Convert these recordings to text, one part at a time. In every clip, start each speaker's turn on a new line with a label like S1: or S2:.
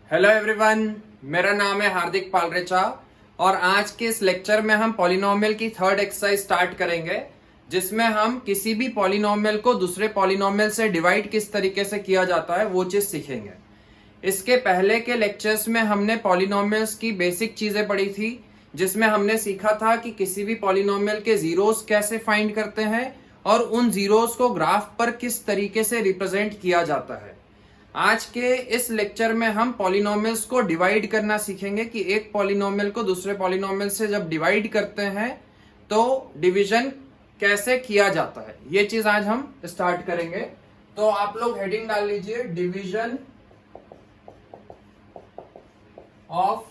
S1: Hello everyone, मेरा नाम है हार्दिक पालरेचा और आज के इस लेक्चर में हम पॉलिनोमियल की थर्ड एक्सरसाइज स्टार्ट करेंगे, जिसमें हम किसी भी पॉलिनोमियल को दूसरे पॉलिनोमियल से डिवाइड किस तरीके से किया जाता है वो चीज सीखेंगे। इसके पहले के लेक्चर्स में हमने पॉलिनोमियल्स की बेसिक चीजें पढ़ी थी, जिसमें हमने सीखा था कि किसी भी पॉलिनोमियल के जीरोस कैसे फाइंड करते हैं और उन जीरोस को ग्राफ पर किस तरीके से रिप्रेजेंट किया जाता है। आज के इस लेक्चर में हम पॉलिनोमियल्स को डिवाइड करना सीखेंगे कि एक पॉलिनोमियल को दूसरे पॉलिनोमियल से जब डिवाइड करते हैं तो डिवीजन कैसे किया जाता है, ये चीज आज हम स्टार्ट करेंगे। तो आप लोग हेडिंग डाल लीजिए, डिवीजन ऑफ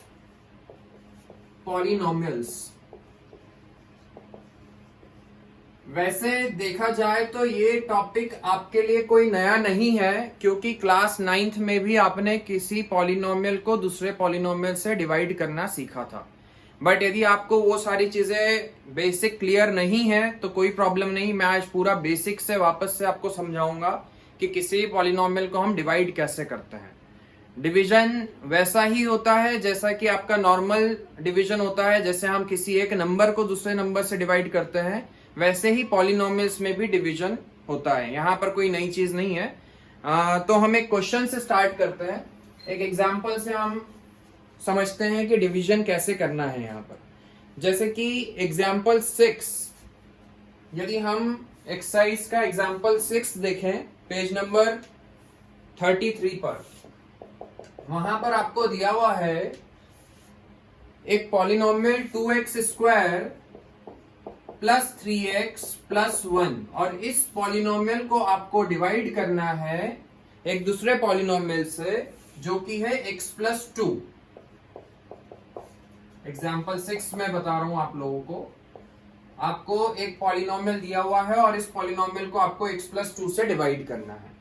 S1: पॉलिनोमियल्स। वैसे देखा जाए तो ये टॉपिक आपके लिए कोई नया नहीं है, क्योंकि क्लास 9th में भी आपने किसी पॉलिनोमियल को दूसरे पॉलिनोमियल से डिवाइड करना सीखा था। बट यदि आपको वो सारी चीजें बेसिक क्लियर नहीं है तो कोई प्रॉब्लम नहीं, मैं आज पूरा बेसिक से वापस से आपको समझाऊंगा कि किसी भी पॉलिनोमियल को हम डिवाइड कैसे करते हैं। डिवीजन वैसा ही होता है जैसा कि आपका नॉर्मल डिवीजन होता है, जैसे हम किसी एक नंबर को दूसरे नंबर से डिवाइड करते हैं, वैसे ही पॉलिनोमियल्स में भी डिवीजन होता है। यहाँ पर कोई नई चीज नहीं है। तो हम एक क्वेश्चन से स्टार्ट करते हैं, एक एग्जांपल से हम समझते हैं कि डिवीजन कैसे करना है। यहाँ पर जैसे कि एग्जांपल 6, यदि हम एक्सरसाइज का एग्जांपल 6 देखें पेज नंबर 33 पर, वहां पर आपको दिया हुआ है एक polynomial 2x square plus 3x plus 1, और इस पॉलिनोमियल को आपको डिवाइड करना है एक दूसरे पॉलिनोमियल से जो कि है x प्लस 2। एग्जाम्पल 6 में बता रहा हूं आप लोगों को, आपको एक पॉलिनोमियल दिया हुआ है और इस पॉलिनोमियल को आपको x प्लस 2 से डिवाइड करना है।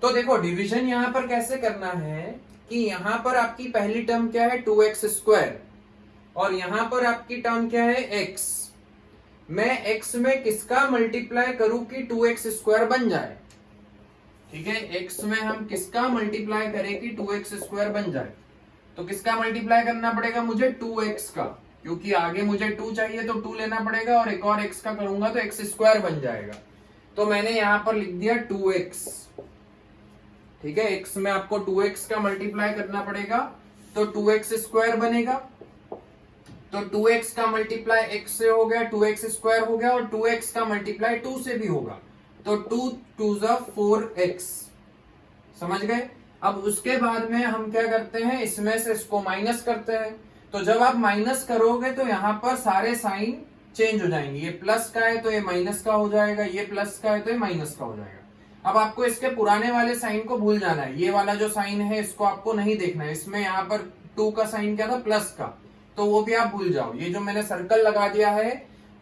S1: तो देखो डिवीजन यहां पर कैसे करना है कि यहां पर आपकी पहली टर्म क्या है 2x स्क्वायर, और यहां पर आपकी टर्म क्या है x। मैं x में किसका मल्टीप्लाई करूं कि 2x स्क्वायर बन जाए। ठीक है, x में हम किसका मल्टीप्लाई करें कि 2x स्क्वायर बन जाए, तो किसका मल्टीप्लाई करना पड़ेगा मुझे 2x का, क्योंकि आगे मुझे 2 चाहिए तो 2 लेना पड़ेगा, और एक और x का करूंगा तो x स्क्वायर बन जाएगा। तो मैंने यहां पर लिख दिया 2x। ठीक है, x में आपको 2x का मल्टीप्लाई करना पड़ेगा तो 2x स्क्वायर बनेगा। तो 2x का मल्टीप्लाई x से हो गया, 2x स्क्वायर हो गया, और 2x का मल्टीप्लाई 2 से भी होगा, तो 2 2 4x। समझ गए। अब उसके बाद में हम क्या करते हैं, इसमें से इसको माइनस करते हैं। तो जब आप माइनस करोगे तो यहाँ पर सारे साइन चेंज हो जाएंगे, ये प्लस का है तो ये माइनस का हो जाएगा, ये प्लस का है तो ये माइनस का हो जाएगा। अब आपको इसके पुराने वाले साइन को भूल जाना है, ये वाला जो साइन है इसको आपको नहीं देखना है। इसमें यहाँ पर 2 का साइन क्या था, प्लस का, तो वो भी आप भूल जाओ। ये जो मैंने सर्कल लगा दिया है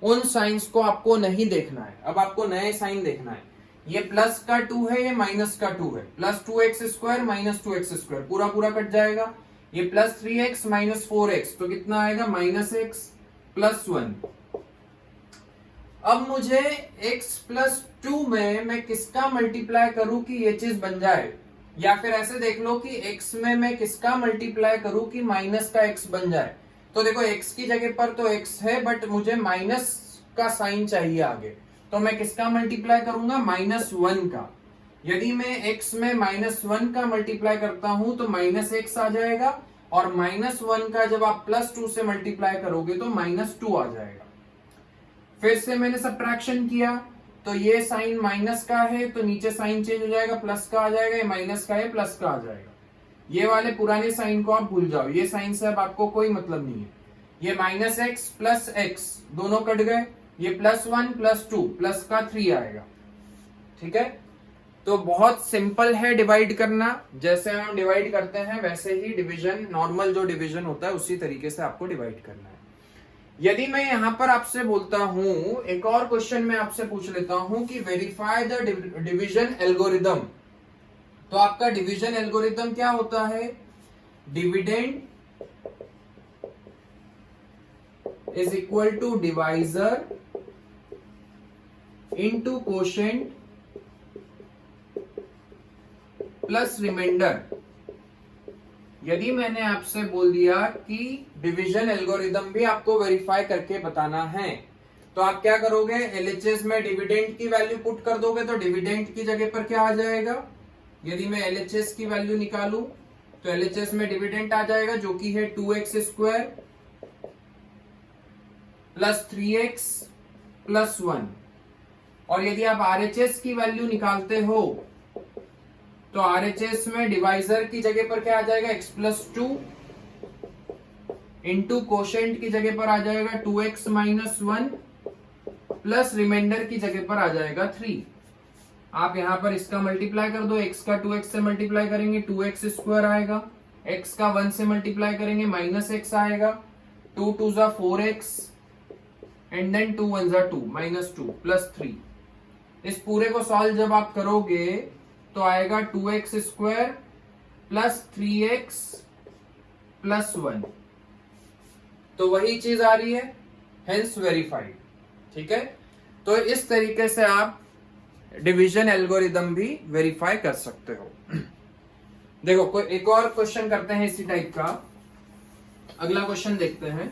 S1: उन साइंस को आपको नहीं देखना है, अब आपको नए साइन देखना है। ये प्लस का 2 है, ये माइनस का 2 है, plus 2x square minus 2x square पूरा पूरा कट जाएगा। ये प्लस 3x माइनस 4x, तो कितना आएगा माइनस x प्लस 1। अब मुझे x प्लस 2 में मैं किसका मल्टीप्लाई करूं कि ये चीज बन जाए, या फिर ऐसे देख लो कि x में मैं किसका मल्टीप्लाई करूं कि माइनस का x बन जाए। तो देखो x की जगह पर तो x है, बट मुझे माइनस का साइन चाहिए आगे, तो मैं किसका मल्टीप्लाई करूंगा, -1 का। यदि मैं x में -1 का मल्टीप्लाई करता हूं तो -x आ जाएगा, और -1 का जब आप +2 से मल्टीप्लाई करोगे तो -2 आ जाएगा। फिर से मैंने सब्ट्रैक्शन किया तो ये साइन माइनस का है तो नीचे साइन चेंज हो जाएगा, प्लस का आ जाएगा, ये माइनस का है प्लस का आ जाएगा। ये वाले पुराने साइन को आप भूल जाओ, ये साइन से अब आपको कोई मतलब नहीं है। ये -x प्लस x दोनों कट गए, ये +1 प्लस 2 प्लस का 3 आएगा। ठीक है, तो बहुत सिंपल है डिवाइड करना, जैसे हम डिवाइड करते हैं वैसे ही डिवीजन, नॉर्मल जो डिवीजन होता है उसी तरीके से आपको डिवाइड करना है। यदि मैं यहां पर आपसे बोलता हूं, एक और क्वेश्चन मैं आपसे पूछ लेता हूं कि वेरीफाई द डिवीजन एल्गोरिदम, तो आपका डिवीजन एल्गोरिदम क्या होता है, dividend is equal to divisor into quotient plus remainder, यदि मैंने आपसे बोल दिया कि डिवीजन एल्गोरिदम भी आपको वेरीफाई करके बताना है, तो आप क्या करोगे, एलएचएस में डिविडेंड की वैल्यू पुट कर दोगे, तो डिविडेंड की जगह पर क्या आ जाएगा, यदि मैं एलएचएस की वैल्यू निकालूं तो एलएचएस में डिविडेंड आ जाएगा जो कि है 2x square plus 3x plus 1। और यदि आप आरएचएस की वैल्यू निकालते हो तो आरएचएस में डिवाइजर की जगह पर क्या आ जाएगा, x प्लस 2 इंटू कोशेंट की जगह पर आ जाएगा 2x माइनस 1 प्लस रिमाइंडर की जगह पर आ जाएगा 3। आप यहां पर इसका मल्टीप्लाई कर दो, x का 2x से मल्टीप्लाई करेंगे 2x स्क्वायर आएगा, x का 1 से मल्टीप्लाई करेंगे माइनस x आएगा, 2 2 जा 4x एंड देन 2 1 जा 2 माइनस 2 प्लस 3। इस पूरे को सॉल्व जब आप करोगे तो आएगा 2x square plus 3x plus 1, तो वही चीज आ रही है, हेंस वेरीफाइड। ठीक है, तो इस तरीके से आप डिवीजन एल्गोरिदम भी वेरीफाई कर सकते हो। देखो कोई एक और क्वेश्चन करते हैं इसी टाइप का। अगला क्वेश्चन देखते हैं।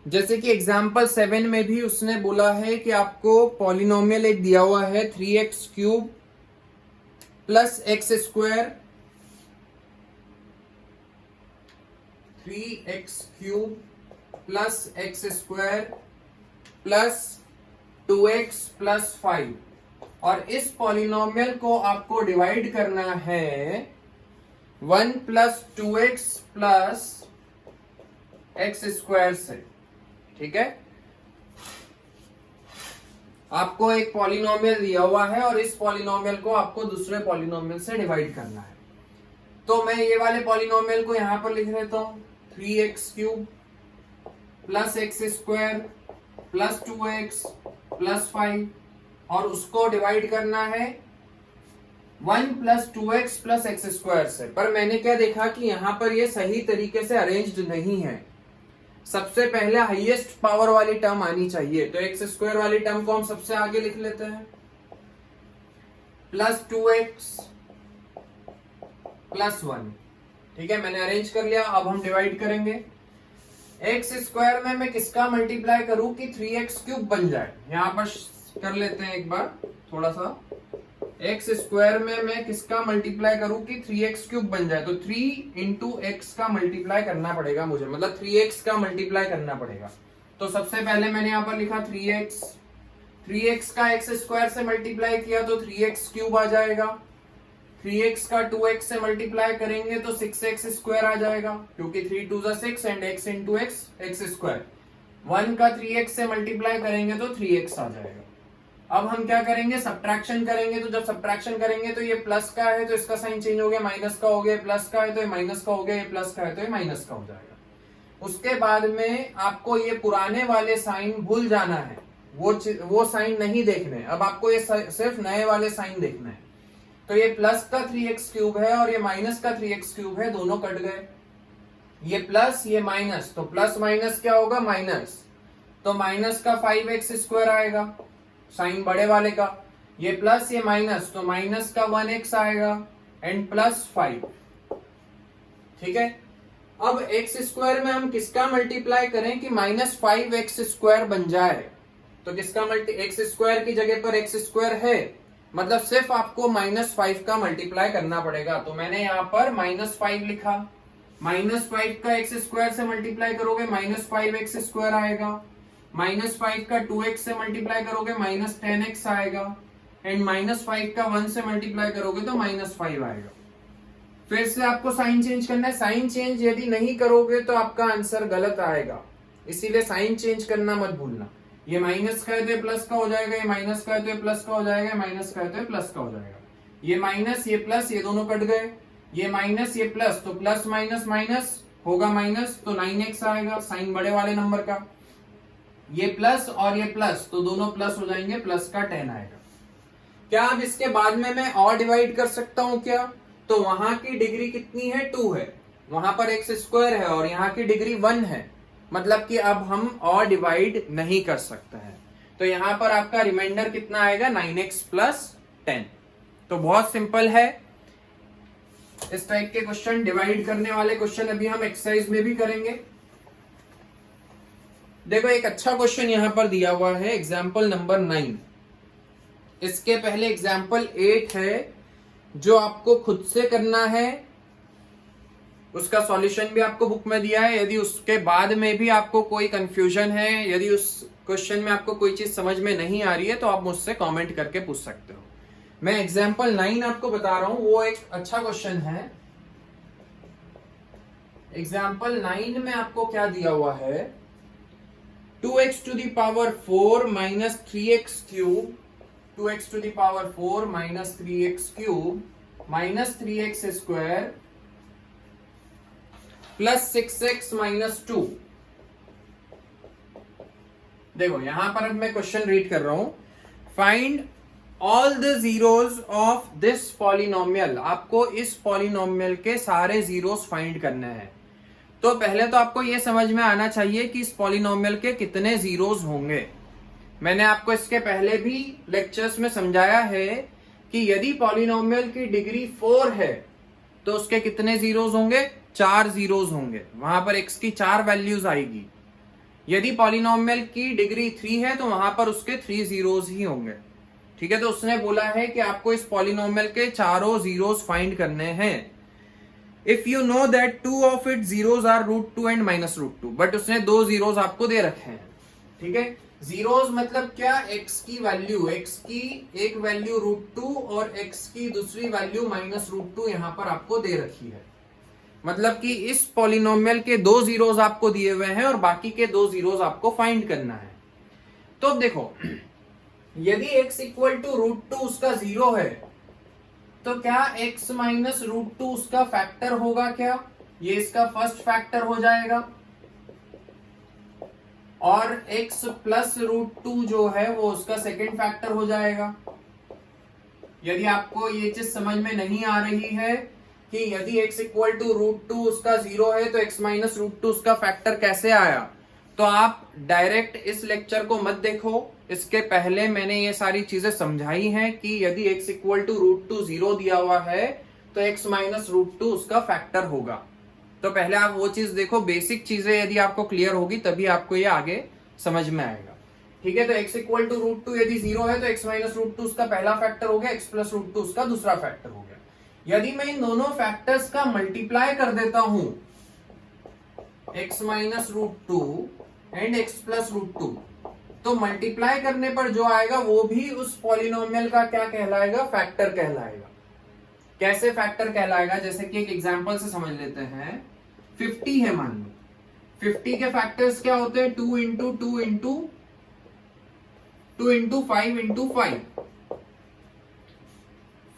S1: जैसे कि एग्जाम्पल 7 में भी उसने बोला है कि आपको पॉलिनोमियल एक दिया हुआ है 3x cube plus x square 3x cube plus x square plus 2x plus 5, और इस पॉलिनोमियल को आपको डिवाइड करना है 1 plus 2x plus x square से। ठीक है, आपको एक पॉलिनोमियल दिया हुआ है और इस पॉलिनोमियल को आपको दूसरे पॉलिनोमियल से डिवाइड करना है। तो मैं ये वाले पॉलिनोमियल को यहां पर लिख देता हूं, 3x cube plus x square plus 2x plus 5, और उसको डिवाइड करना है 1 plus 2x plus x square से। पर मैंने क्या देखा कि यहां पर ये सही तरीके से अरेंज्ड नहीं है। सबसे पहले हाईएस्ट पावर वाली टर्म आनी चाहिए, तो x स्क्वायर वाली टर्म को हम सबसे आगे लिख लेते हैं, प्लस 2x प्लस 1। ठीक है, मैंने अरेंज कर लिया। अब हम डिवाइड करेंगे। x स्क्वायर में मैं किसका मल्टीप्लाई करूं कि 3x क्यूब बन जाए। यहां पर कर लेते हैं एक बार थोड़ा सा। x स्क्वायर में मैं किसका मल्टीप्लाई करूं कि 3x क्यूब बन जाए, तो 3 इंटू एक्स का मल्टीप्लाई करना पड़ेगा मुझे, मतलब 3x का मल्टीप्लाई करना पड़ेगा। तो सबसे पहले मैंने यहां पर लिखा 3x का x स्क्वायर से मल्टीप्लाई किया तो 3x क्यूब आ जाएगा, 3x का 2x से मल्टीप्लाई करेंगे तो 6x स्क्वायर आ जाएगा, क्योंकि 3 2 जा 6 and x into x square. 1 का 3x से मल्टीप्लाई करेंगे तो 3x आ जाएगा। अब हम क्या करेंगे, सब्ट्रैक्शन करेंगे। तो जब सब्ट्रैक्शन करेंगे तो ये प्लस का है तो इसका साइन चेंज हो गया, माइनस का हो गया, प्लस का है तो ये माइनस का हो गया, ये प्लस का है तो ये माइनस का हो जाएगा। उसके बाद में आपको ये पुराने वाले साइन भूल जाना है, वो साइन नहीं देखने, अब आपको ये सिर्फ नए वाले साइन देखने हैं। तो ये प्लस का 3x क्यूब है और ये माइनस का 3x क्यूब है, दोनों कट गए। ये प्लस ये माइनस, तो प्लस माइनस क्या होगा, माइनस, तो माइनस का 5x स्क्वायर आएगा साइन बड़े वाले का। ये प्लस ये माइनस, तो माइनस का 1x आएगा एंड प्लस 5। ठीक है, अब x स्क्वायर में हम किसका मल्टीप्लाई करें कि माइनस 5x स्क्वायर बन जाए। तो किसका x स्क्वायर की जगह पर x स्क्वायर है, मतलब सिर्फ आपको -5 का मल्टीप्लाई करना पड़ेगा। तो मैंने यहाँ पर -5 लिखा, -5 का x स्क्वायर से मल्टीप्लाई करोगे -5x स्क्वायर आएगा, -5 का 2x से मल्टीप्लाई करोगे -10x आएगा, एंड -5 का 1 से मल्टीप्लाई करोगे तो -5 आएगा। फिर से आपको साइन चेंज करना है। साइन चेंज यदि नहीं करोगे तो आपका आंसर गलत आएगा, इसीलिए साइन चेंज करना मत भूलना। ये माइनस का है तो ये प्लस का हो जाएगा, ये माइनस का है तो ये प्लस का हो जाएगा, माइनस का है तो ये प्लस का हो जाएगा। ये माइनस ये प्लस ये दोनों कट गए, ये माइनस ये प्लस, तो प्लस माइनस माइनस होगा माइनस, तो 9x आएगा साइन बड़े वाले नंबर का। ये प्लस और ये प्लस, तो दोनों प्लस हो जाएंगे, प्लस का 10 आएगा। क्या अब इसके बाद में मैं और डिवाइड कर सकता हूं क्या? तो वहां की डिग्री कितनी है, 2 है, वहां पर x स्क्वायर है और यहाँ की डिग्री 1 है, मतलब कि अब हम और डिवाइड नहीं कर सकते हैं। तो यहां पर आपका रिमाइंडर कितना आएगा 9x प्लस 10। तो बहुत सिंपल है। इस टाइप के क्वेश्चन, डिवाइड करने वाले क्वेश्चन अभी हम एक्सरसाइज में भी करेंगे। देखो एक अच्छा क्वेश्चन यहां पर दिया हुआ है, एग्जाम्पल नंबर 9। इसके पहले एग्जाम्पल 8 है जो आपको खुद से करना है। उसका सॉल्यूशन भी आपको बुक में दिया है। यदि उसके बाद में भी आपको कोई कंफ्यूजन है, यदि उस क्वेश्चन में आपको कोई चीज समझ में नहीं आ रही है, तो आप मुझसे कमेंट करके पूछ सकते हो। मैं एग्जाम्पल 9 आपको बता रहा हूं, वो एक अच्छा क्वेश्चन है। एग्जाम्पल 9 में आपको क्या दिया हुआ है, 2x to the power 4 minus 3x cube, 2x to the power 4 minus 3x cube minus 3x square plus 6x minus 2। देखो यहां पर अब मैं क्वेश्चन रीड कर रहा हूं। Find all the zeros of this polynomial. आपको इस पॉलिनोमियल के सारे जीरोस फाइंड करने हैं। तो पहले तो आपको यह समझ में आना चाहिए कि इस पॉलिनोमियल के कितने जीरोस होंगे। मैंने आपको इसके पहले भी लेक्चर्स में समझाया है कि यदि पॉलिनोमियल की डिग्री 4 है तो उसके कितने जीरोस होंगे, 4 जीरोस होंगे। वहां पर x की 4 वैल्यूज आएगी। यदि पॉलिनोमियल की डिग्री 3 है तो वहां पर उसके 3 जीरोस ही होंगे। ठीक है, तो उसने बोला है कि आपको इस पॉलिनोमियल के चारों जीरोस फाइंड करने हैं। If you know that 2 of it zeros are √2 and -√2, but उसने 2 जीरोस आपको दे रखे हैं। ठीक है, जीरोस मतलब क्या, x की वैल्यू, x की एक वैल्यू √2 और x की दूसरी वैल्यू -√2 यहां पर आपको दे रखी है। मतलब कि इस पॉलिनोमियल के 2 जीरोस आपको दिए हुए हैं और बाकी के 2 जीरोस आपको फाइंड करना है। तो अब देखो, यदि x इक्वल टू √2 उसका 0 है तो क्या x माइनस √2 उसका फैक्टर होगा क्या? ये इसका फर्स्ट फैक्टर हो जाएगा और x प्लस √2 जो है वो उसका सेकेंड फैक्टर हो जाएगा। यदि आपको ये चीज समझ में नहीं आ रही है कि यदि x इक्वल टू √2 उसका 0 है तो x माइनस √2 उसका फैक्टर कैसे आया, तो आप डायरेक्ट इस लेक्चर को मत देखो। इसके पहले मैंने ये सारी चीजें समझाई हैं कि यदि x इक्वल टू √2 0 दिया हुआ है तो x माइनस √2 उसका फैक्टर होगा। तो पहले आप वो चीज देखो, बेसिक चीजें यदि आपको क्लियर होगी तभी आपको ये आगे समझ में आएगा। ठीक है, तो x इक्वल टू √2 यदि 0 है तो x माइनस √2 उसका पहला फैक्टर हो गया, x प्लस √2 उसका दूसरा फैक्टर हो गया। यदि मैं इन दोनों फैक्टर्स का मल्टीप्लाई कर देता हूं, x minus √2 and x plus √2, तो मल्टीप्लाई करने पर जो आएगा वो भी उस पॉलिनोमियल का क्या कहलाएगा, फैक्टर कहलाएगा। कैसे फैक्टर कहलाएगा, जैसे कि एक एग्जांपल से समझ लेते हैं। 50 है मान लो, 50 के फैक्टर्स क्या होते हैं, 2 इंटू 2 इंटू 2 इंटू 5 इंटू 5।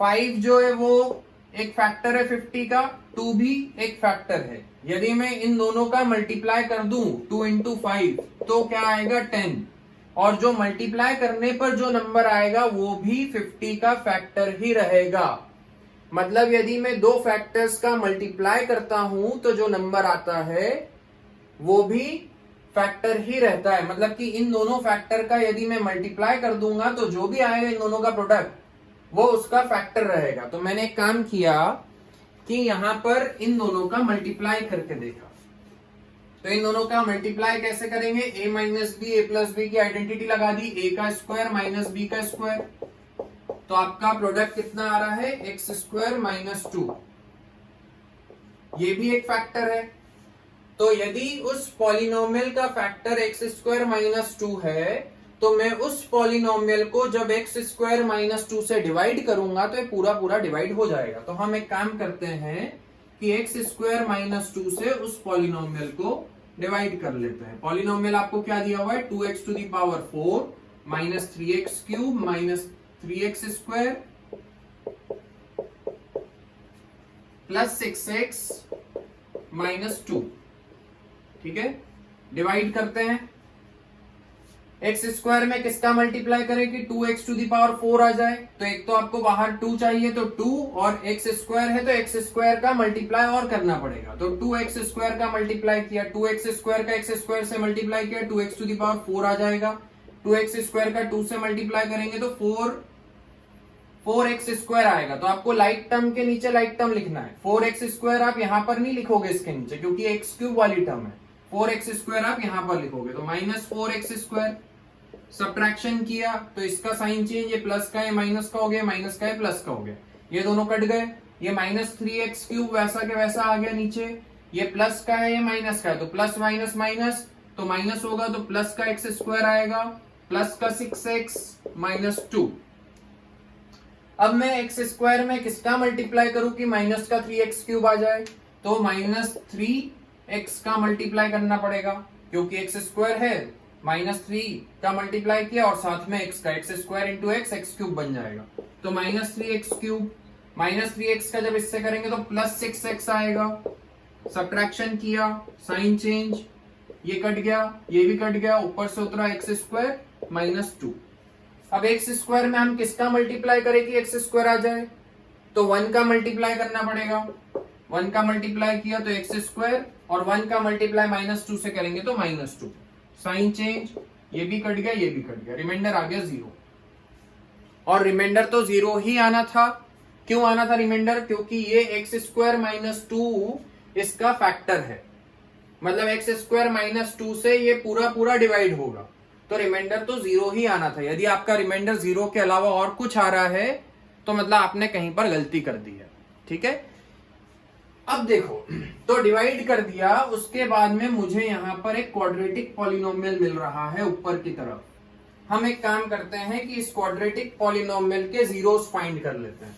S1: 5 जो है वो एक फैक्टर है 50 का, 2 भी एक फैक्टर है। यदि मैं इन दोनों का मल्टीप्लाई कर दूं 2 इंटू 5 तो क्या आएगा 10, और जो मल्टीप्लाई करने पर जो नंबर आएगा वो भी 50 का फैक्टर ही रहेगा। मतलब यदि मैं दो फैक्टर्स का मल्टीप्लाई करता हूं तो जो नंबर आता है वो भी फैक्टर ही रहता है। मतलब कि इन दोनों फैक्टर का यदि मैं मल्टीप्लाई कर दूंगा तो जो भी आएगा इन दोनों का प्रोडक्ट वो उसका फैक्टर रहेगा। तो मैंने एक काम किया कि यहां पर इन दोनों का मल्टीप्लाई करके देखा। तो इन दोनों का मल्टीप्लाई कैसे करेंगे, a minus b, a plus b की आइडेंटिटी लगा दी, a का स्क्वायर माइनस b का स्क्वायर, तो आपका प्रोडक्ट कितना आ रहा है, एक्स स्क्वायर माइनस 2। ये भी एक फैक्टर है। तो यदि उस पॉलिनोमियल का फैक्टर एक्स स्क्वायर माइनस 2 है तो मैं उस पॉलिनोमियल को जब एक्स स्क्वायर माइनस 2 से डिवाइड करूंगा तो ये पूरा पूरा डिवाइड हो जाएगा। तो हम एक काम करते हैं कि एक्स स्क्वायर माइनस 2 से उस पॉलिनोमियल को डिवाइड कर लेते हैं। पॉलिनोमियल आपको क्या दिया हुआ है, 2x to the power 4 minus 3x cube minus 3x square plus 6x minus 2। ठीक है, डिवाइड करते हैं। एक्स स्क्वायर में किसका मल्टीप्लाई करें कि 2x टू दी पावर 4 आ जाए, तो एक तो आपको बाहर 2 चाहिए तो 2, और एक्स स्क्वायर है तो एक्स स्क्वायर का मल्टीप्लाई और करना पड़ेगा। तो 2x स्क्वायर का मल्टीप्लाई किया, 2x स्क्वायर का एक्स स्क्वायर से मल्टीप्लाई किया, 2x टू दी पावर 4 आ जाएगा। 2x² का 2 से मल्टीप्लाई करेंगे तो 4x² आएगा। तो आपको लाइक टर्म के नीचे लाइक टर्म लिखना है। 4x² आप यहां पर नहीं लिखोगे इसके नीचे, क्योंकि x³ वाली टर्म है। 4x² आप यहां पर लिखोगे तो -4x²। सब्ट्रैक्शन किया तो इसका साइन चेंज, ये प्लस का है माइनस का हो गया, माइनस का है प्लस का हो गया, ये दोनों कट गए। ये -3x³ वैसा के वैसा आ गया नीचे, ये प्लस का है ये माइनस का है, तो प्लस माइनस माइनस तो माइनस होगा, तो प्लस का x² आएगा, प्लस का 6x -2। अब मैं x² में किसका मल्टीप्लाई करूं कि माइनस का 3x³ आ जाए, तो -3x का मल्टीप्लाई करना पड़ेगा, क्योंकि x² है, -3 का मल्टीप्लाई किया और साथ में x का, x² × x x³ बन जाएगा, तो -3x³। -3x का जब इससे करेंगे तो +6x आएगा। सब्ट्रैक्शन किया, साइन चेंज, ये कट गया, ये भी कट गया, ऊपर से उतरा x² -2। अब x² में हम किसका मल्टीप्लाई करें कि x² आ जाए, तो 1 का मल्टीप्लाई करना पड़ेगा। 1 का मल्टीप्लाई किया तो x² और 1 का मल्टीप्लाई -2 से करेंगे तो -2। साइन चेंज, ये भी कट गया, ये भी कट गया, रिमाइंडर आ गया 0। और रिमाइंडर तो 0 ही आना था। क्यों आना था रिमाइंडर, क्योंकि ये x² -2 इसका फैक्टर है, मतलब x² -2 से ये पूरा डिवाइड होगा, तो रिमाइंडर तो 0 ही आना था। यदि आपका रिमाइंडर 0 के अलावा और कुछ आ रहा है तो मतलब आपने कहीं पर गलती कर दी है। ठीक है, अब देखो, तो डिवाइड कर दिया, उसके बाद में मुझे यहां पर एक क्वाड्रेटिक पॉलिनोमियल मिल रहा है ऊपर की तरफ। हम एक काम करते हैं कि इस क्वाड्रेटिक पॉलिनोमियल के जीरोस फाइंड कर लेते हैं।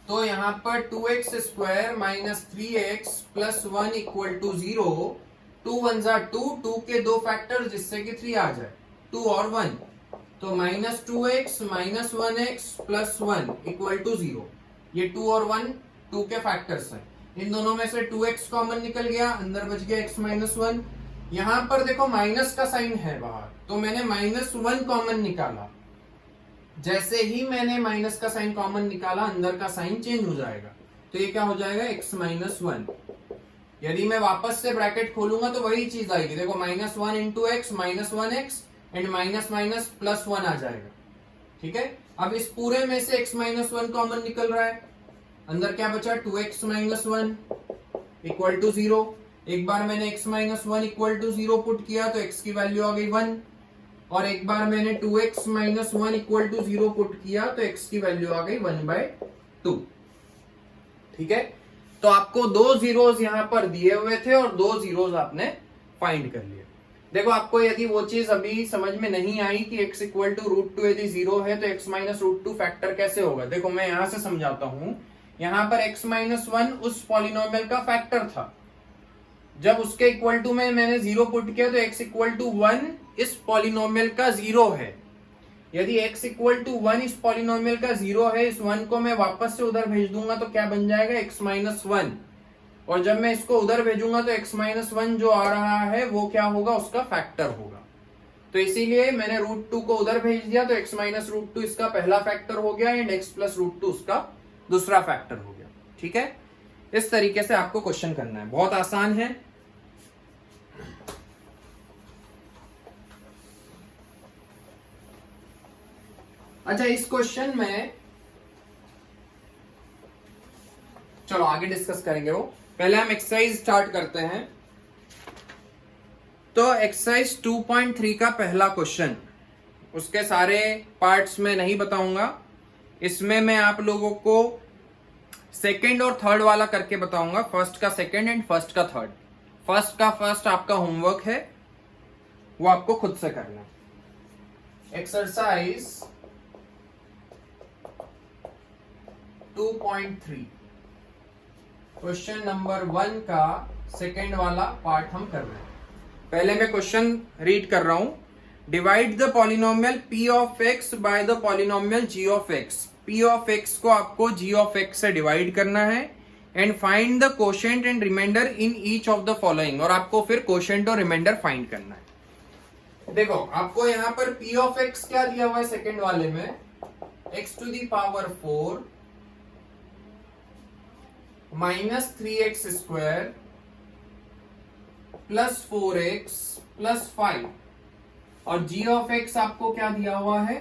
S1: तो यहां पर 2x² -3x + 1 = 0। 2 1 जा 2, 2 के दो फैक्टर जिससे कि 3 आ जाए, 2 और 1, तो -2x -1x + 1 = 0। ये 2 और 1 2 के फैक्टर्स हैं, इन दोनों में से 2x कॉमन निकल गया, अंदर बच गया x -1। यहां पर देखो माइनस का साइन है बाहर, तो मैंने -1 कॉमन निकाला। जैसे ही मैंने माइनस का साइन कॉमन निकाला, अंदर का साइन चेंज हो जाएगा, तो ये क्या हो जाएगा x -1। यदि मैं वापस से ब्रैकेट खोलूंगा तो वही चीज आएगी, देखो -1 × x -1x and minus minus +1 आ जाएगा। ठीक है, अब इस पूरे में से x -1 कॉमन निकल रहा है, अंदर क्या बचा 2x -1 = 0। एक बार मैंने x -1 = 0 पुट किया तो x की वैल्यू आ गई 1, और एक बार मैंने 2x -1 = 0 पुट किया तो x की वैल्यू आ गई 1/2। ठीक है, तो आपको 2 जीरोस यहां पर दिए हुए थे और 2 जीरोस आपने फाइंड कर लिए। देखो, आपको यदि वो चीज अभी समझ में नहीं आई कि x = √2 यदि 0 है तो x -√2 फैक्टर कैसे होगा, देखो मैं यहां से समझाता हूं। यहां पर x -1 उस पॉलिनोमियल का फैक्टर था, जब उसके इक्वल टू में मैंने 0 पुट किया तो x = 1 इस पॉलिनोमियल का 0 है। यदि x = 1 इस पॉलिनोमियल का 0 है, इस 1 को मैं वापस से उधर भेज दूंगा तो क्या बन जाएगा x -1, और जब मैं इसको उधर भेजूंगा तो x -1 जो आ रहा है वो क्या होगा, उसका फैक्टर होगा। तो इसीलिए मैंने √2 को उधर भेज दिया तो x -√2 इसका पहला फैक्टर हो गया एंड x + √2 उसका दूसरा फैक्टर हो गया। ठीक है, इस तरीके से आपको क्वेश्चन करना है, बहुत आसान है। अच्छा, इस क्वेश्चन में चलो आगे डिस्कस करेंगे, वो पहले हम एक्सरसाइज स्टार्ट करते हैं। तो एक्सरसाइज 2.3 का पहला क्वेश्चन, उसके सारे पार्ट्स में नहीं बताऊंगा, इसमें मैं आप लोगों को सेकंड और थर्ड वाला करके बताऊंगा, फर्स्ट का सेकंड एंड फर्स्ट का थर्ड। फर्स्ट का फर्स्ट आपका होमवर्क है, वो आपको खुद से करना है। एक्सरसाइज 2.3 क्वेश्चन नंबर 1 का सेकंड वाला पार्ट हम कर रहे हैं। पहले मैं क्वेश्चन रीड कर रहा हूं। Divide the polynomial p of x by the polynomial g of x। p of x को आपको g of x से डिवाइड करना है and find the quotient and remainder in each of the following, और आपको फिर कोशेंट और reminder find करना है। देखो, आपको यहां पर p of x क्या दिया हुआ है सेकंड वाले में, x⁴ -3x² + 4x + 5 और g ऑफ x आपको क्या दिया हुआ है,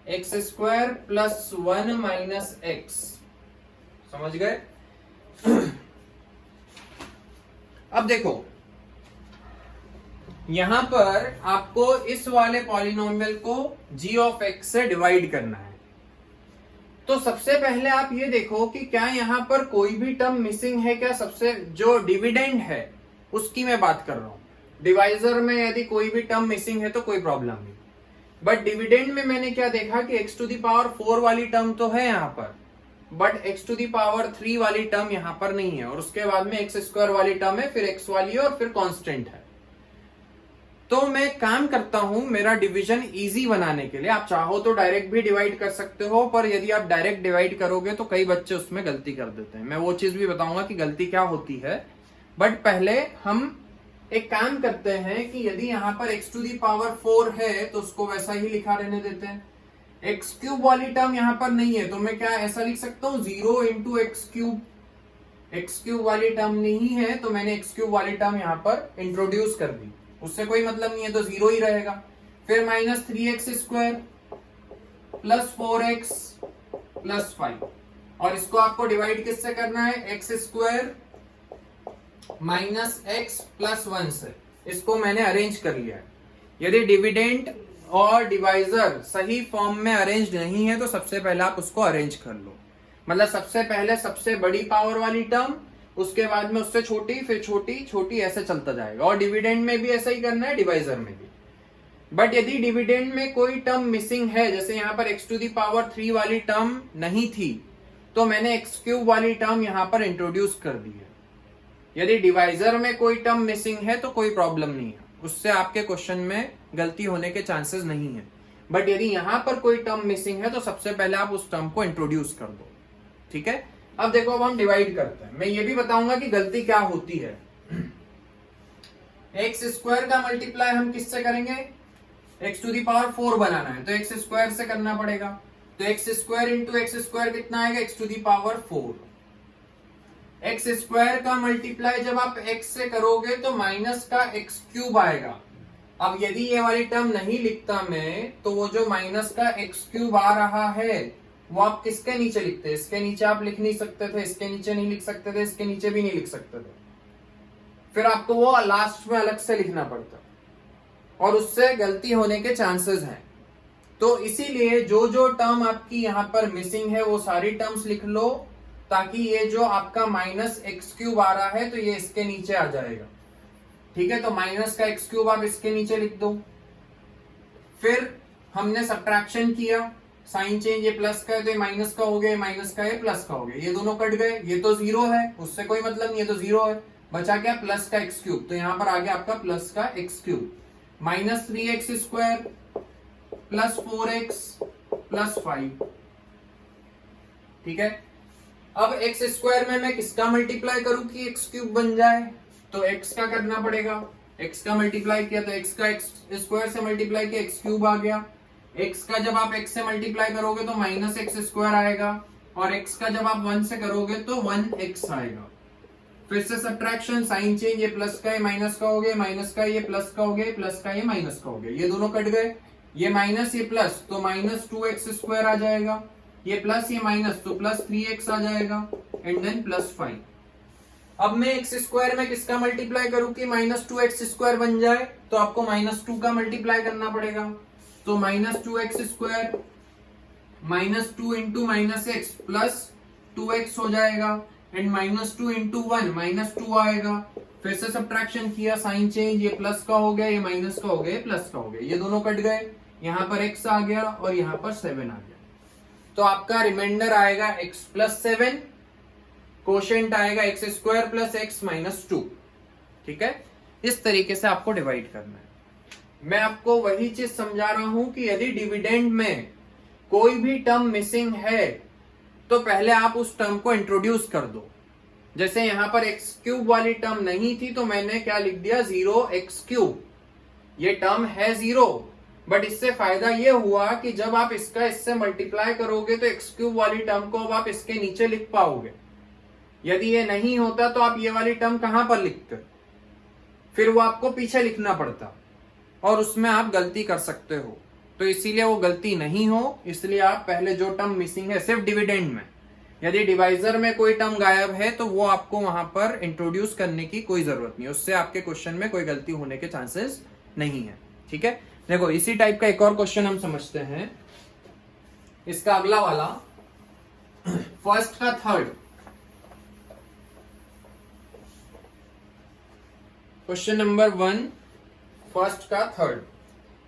S1: x square plus 1 minus x. समझ गए? अब देखो यहां पर आपको इस वाले पॉलिनोमियल को g ऑफ x से डिवाइड करना है। तो सबसे पहले आप ये देखो कि क्या यहां पर कोई भी टर्म मिसिंग है क्या। सबसे जो डिविडेंड है उसकी मैं बात कर रहा हूं। डिवाइजर में यदि कोई भी टर्म मिसिंग है तो कोई प्रॉब्लम नहीं, बट डिविडेंड में मैंने क्या देखा कि x टू दी पावर 4 वाली टर्म तो है यहां पर, but x to the power 3 वाली टर्म यहां पर नहीं है, और उसके बाद में x स्क्वायर वाली टर्म है, फिर x वाली है और फिर कांस्टेंट है। तो मैं काम करता हूं मेरा डिवीजन इजी बनाने के लिए। आप चाहो तो डायरेक्ट भी डिवाइड कर सकते हो, पर यदि आप डायरेक्ट डिवाइड करोगे तो कई बच्चे उसमें गलती कर देते हैं। मैं वो चीज भी बताऊंगा कि गलती क्या होती है, बट पहले हम एक काम करते हैं कि यदि यहां पर x टू दी पावर 4 है तो उसको वैसा ही लिखा रहने देते हैं। एक्स क्यूब वाली टर्म यहां पर नहीं है तो मैं क्या ऐसा लिख सकता हूं 0 into x cube. X cube वाली टर्म नहीं है तो मैंने एक्स क्यूब वाली टर्म यहां पर इंट्रोड्यूस कर दी, उससे कोई मतलब नहीं है तो 0 ही रहेगा। फिर minus 3x square plus 4x plus 5, और इसको आपको डिवाइड किससे करना है, x square minus x plus 1 से। इसको मैंने अरेंज कर लिया है। यदि डिविडेंड और डिवाइजर सही फॉर्म में अरेंज नहीं है तो सबसे पहले आप उसको अरेंज कर लो। मतलब सबसे पहले सबसे बड़ी पावर वाली टर्म, उसके बाद में उससे छोटी, फिर छोटी छोटी, ऐसे चलता जाएगा। और डिविडेंड में भी ऐसा ही करना है, डिवाइजर में भी। बट यदि डिविडेंड में कोई टर्म मिसिंग है, जैसे यहां पर x टू दी पावर 3 वाली टर्म नहीं थी तो मैंने एक्स क्यूब वाली टर्म यहां पर इंट्रोड्यूस कर दी है। यदि डिवाइजर में कोई टर्म मिसिंग है तो कोई प्रॉब्लम नहीं है, उससे आपके क्वेश्चन में गलती होने के चांसेस नहीं है। बट यदि यहां पर कोई टर्म मिसिंग है तो सबसे पहले आप उस टर्म को इंट्रोड्यूस कर दो। ठीक है? अब देखो, अब हम डिवाइड करते हैं। मैं ये भी बताऊंगा कि गलती क्या होती है। एक्स स्क्वायर का मल्टीप्लाई हम किससे करेंगे, एक्स टू दी पावर 4 बनाना है तो एक्स स्क्वायर से करना पड़ेगा। तो x square into x square कितना आएगा, x to the power 4। X square का मल्टीप्लाई जब आप x से करोगे तो माइनस का एक्स क्यूब आएगा। अब यदि ये वाली टर्म नहीं लिखता मैं तो वो जो माइनस का एक्स क्यूब आ रहा है वो आप किसके नीचे लिखते हैं, इसके नीचे आप लिख नहीं सकते थे, इसके नीचे नहीं लिख सकते थे, इसके नीचे भी नहीं लिख सकते थे, फिर आपको वो लास्ट में अलग से लिखना पड़ता और उससे गलती होने के चांसेस हैं। तो इसीलिए जो जो टर्म आपकी यहाँ पर मिसिंग है वो सारी टर्म्स लिख लो, ताकि ये जो आपका माइनस एक्स क्यूब आ रहा है तो ये इसके नीचे आ जाएगा। ठीक है? तो माइनस का एक्स क्यूब आप इसके नीचे लिख दो। फिर हमने सब्ट्रैक्शन किया, साइन चेंज, ये प्लस का है तो ये माइनस का हो गया, माइनस का है प्लस का हो गया, ये दोनों कट गए, ये तो 0 है, उससे कोई मतलब नहीं है तो 0 है। बचा क्या, प्लस का एक्स क्यूब, तो यहां पर आ गया आपका प्लस का x cube. Minus 3x square plus 4x plus 5। ठीक है? अब एक्स स्क्वायर में मैं किसका मल्टीप्लाई करूं कि एक्स क्यूब बन जाए, तो एक्स का करना पड़ेगा। एक्स का मल्टीप्लाई किया तो एक्स का एक्स स्क्वायर से मल्टीप्लाई किया, एक्स क्यूब आ गया। एक्स का जब आप एक्स से मल्टीप्लाई करोगे तो माइनस एक्स स्क्वायर आएगा, और एक्स का जब आप 1 से करोगे तो 1x आएगा। फिर से सब्ट्रैक्शन, साइन चेंज, ये प्लस का ये माइनस का हो गया, माइनस का ये प्लस का हो गया, प्लस का ये माइनस का हो गया, ये दोनों कट गए, ये माइनस ये प्लस तो माइनस 2x स्क्वायर आ जाएगा, ये प्लस ये माइनस तो प्लस 3x आ जाएगा, एंड देन प्लस 5। अब मैं एक्स स्क्वायर में किसका मल्टीप्लाई करूं कि माइनस 2x स्क्वायर बन जाए, तो आपको माइनस 2 का मल्टीप्लाई करना पड़ेगा। तो minus 2x square minus 2 into minus x plus 2x हो जाएगा, एंड माइनस 2 इंटू 1 माइनस 2 आएगा। फिर से सब्ट्रैक्शन किया, साइन चेंज, ये प्लस का हो गया, ये माइनस का हो गया, ये प्लस का हो गया, ये दोनों कट गए, यहाँ पर x आ गया और यहाँ पर 7 आ गया। तो आपका रिमाइंडर आएगा x प्लस 7, कोशेंट आएगा x square plus x minus 2। ठीक है? इस तरीके से आपको डिवाइड करना है। मैं आपको वही चीज समझा रहा हूं कि यदि डिविडेंड में कोई भी टर्म मिसिंग है तो पहले आप उस टर्म को इंट्रोड्यूस कर दो। जैसे यहां पर एक्स क्यूब वाली टर्म नहीं थी तो मैंने क्या लिख दिया, 0x क्यूब। ये टर्म है 0, बट इससे फायदा ये हुआ कि जब आप इसका इससे मल्टीप्लाई करोगे तो एक्स क्यूब वाली टर्म को अब आप इसके नीचे लिख पाओगे। यदि ये नहीं होता तो आप ये वाली टर्म कहां पर लिखते, फिर वो आपको पीछे लिखना पड़ता। और उसमें आप गलती कर सकते हो। तो इसीलिए वो गलती नहीं हो, इसलिए आप पहले जो टर्म मिसिंग है सिर्फ डिविडेंड में, यदि डिवाइजर में कोई टर्म गायब है तो वो आपको वहां पर इंट्रोड्यूस करने की कोई जरूरत नहीं, उससे आपके क्वेश्चन में कोई गलती होने के चांसेस नहीं है। ठीक है, देखो इसी टाइप का एक और क्वेश्चन हम समझते हैं। इसका अगला वाला फर्स्ट का थर्ड, क्वेश्चन नंबर 1 फर्स्ट का थर्ड।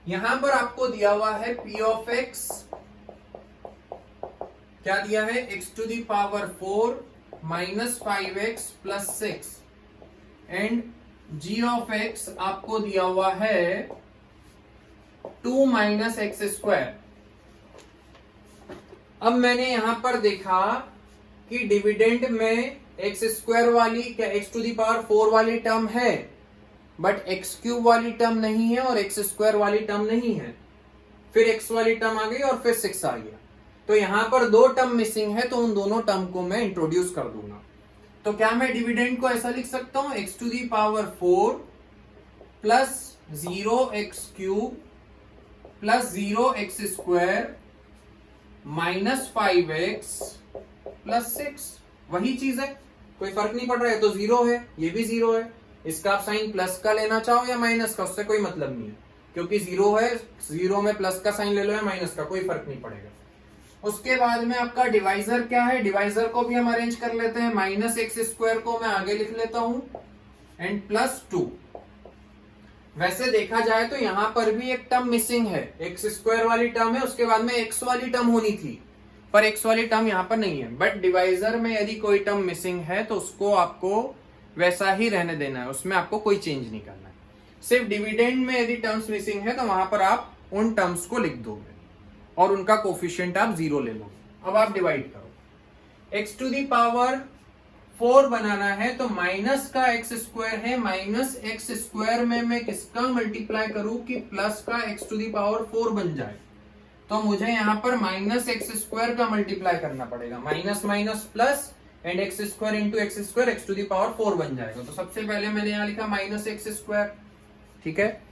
S1: यहां पर आपको दिया हुआ है p ऑफ x, क्या दिया है, x to the power 4 minus 5x plus 6 and g of x आपको दिया हुआ है 2 माइनस एक्स स्क्वायर। अब मैंने यहां पर देखा कि डिविडेंड में एक्स स्क्वायर वाली, क्या x टू दी पावर 4 वाली टर्म है, बट एक्स क्यूब वाली टर्म नहीं है और एक्स स्क्वायर वाली टर्म नहीं है। फिर एक्स वाली टर्म आ गई और फिर 6 आ गया। तो यहां पर 2 टर्म मिसिंग है, तो उन दोनों टर्म को मैं इंट्रोड्यूस कर दूंगा। तो क्या मैं डिविडेंड को ऐसा लिख सकता हूं, x to the power 4 plus 0x cube plus 0x square minus 5x plus 6। वही चीज है, कोई फर्क नहीं पड़ रहा है, तो 0 है, ये भी 0 है। इसका आप साइन प्लस का लेना चाहो या माइनस का, उससे कोई मतलब नहीं है, क्योंकि 0 है, 0 में प्लस का साइन ले लो या माइनस का, कोई फर्क नहीं पड़ेगा। उसके बाद में आपका डिवाइजर क्या है, डिवाइजर को भी हम अरेंज कर लेते हैं। माइनस एक्स स्क्वायर को मैं आगे लिख लेता हूं एंड प्लस 2। वैसे देखा जाए तो यहां पर भी एक टर्म मिसिंग है, एक्स स्क्वायर वाली टर्म है, उसके बाद में एक्स वाली टर्म होनी थी, पर एक्स वाली टर्म यहां पर नहीं है। बट डिवाइजर में यदि कोई टर्म मिसिंग है तो उसको आपको वैसा ही रहने देना है, उसमें आपको कोई चेंज नहीं करना है। सिर्फ डिविडेंड में यदि टर्म्स मिसिंग है तो वहां पर आप उन टर्म्स को लिख दोगे और उनका कोफिशिएंट आप 0 ले लोगे। अब आप डिवाइड करो, x टू दी पावर 4 बनाना है तो माइनस का एक्स स्क्वायर है, माइनस एक्स स्क्वायर में मैं किसका मल्टीप्लाई करूं कि प्लस का x टू दी पावर 4 बन जाए। तो मुझे यहां पर माइनस एक्स स्क्वायर का मल्टीप्लाई करना पड़ेगा, minus minus plus and x square into x square, x to the power 4 बन जाएगा। तो सबसे पहले मैंने यहां लिखा माइनस एक्स स्क्वायर, ठीक है,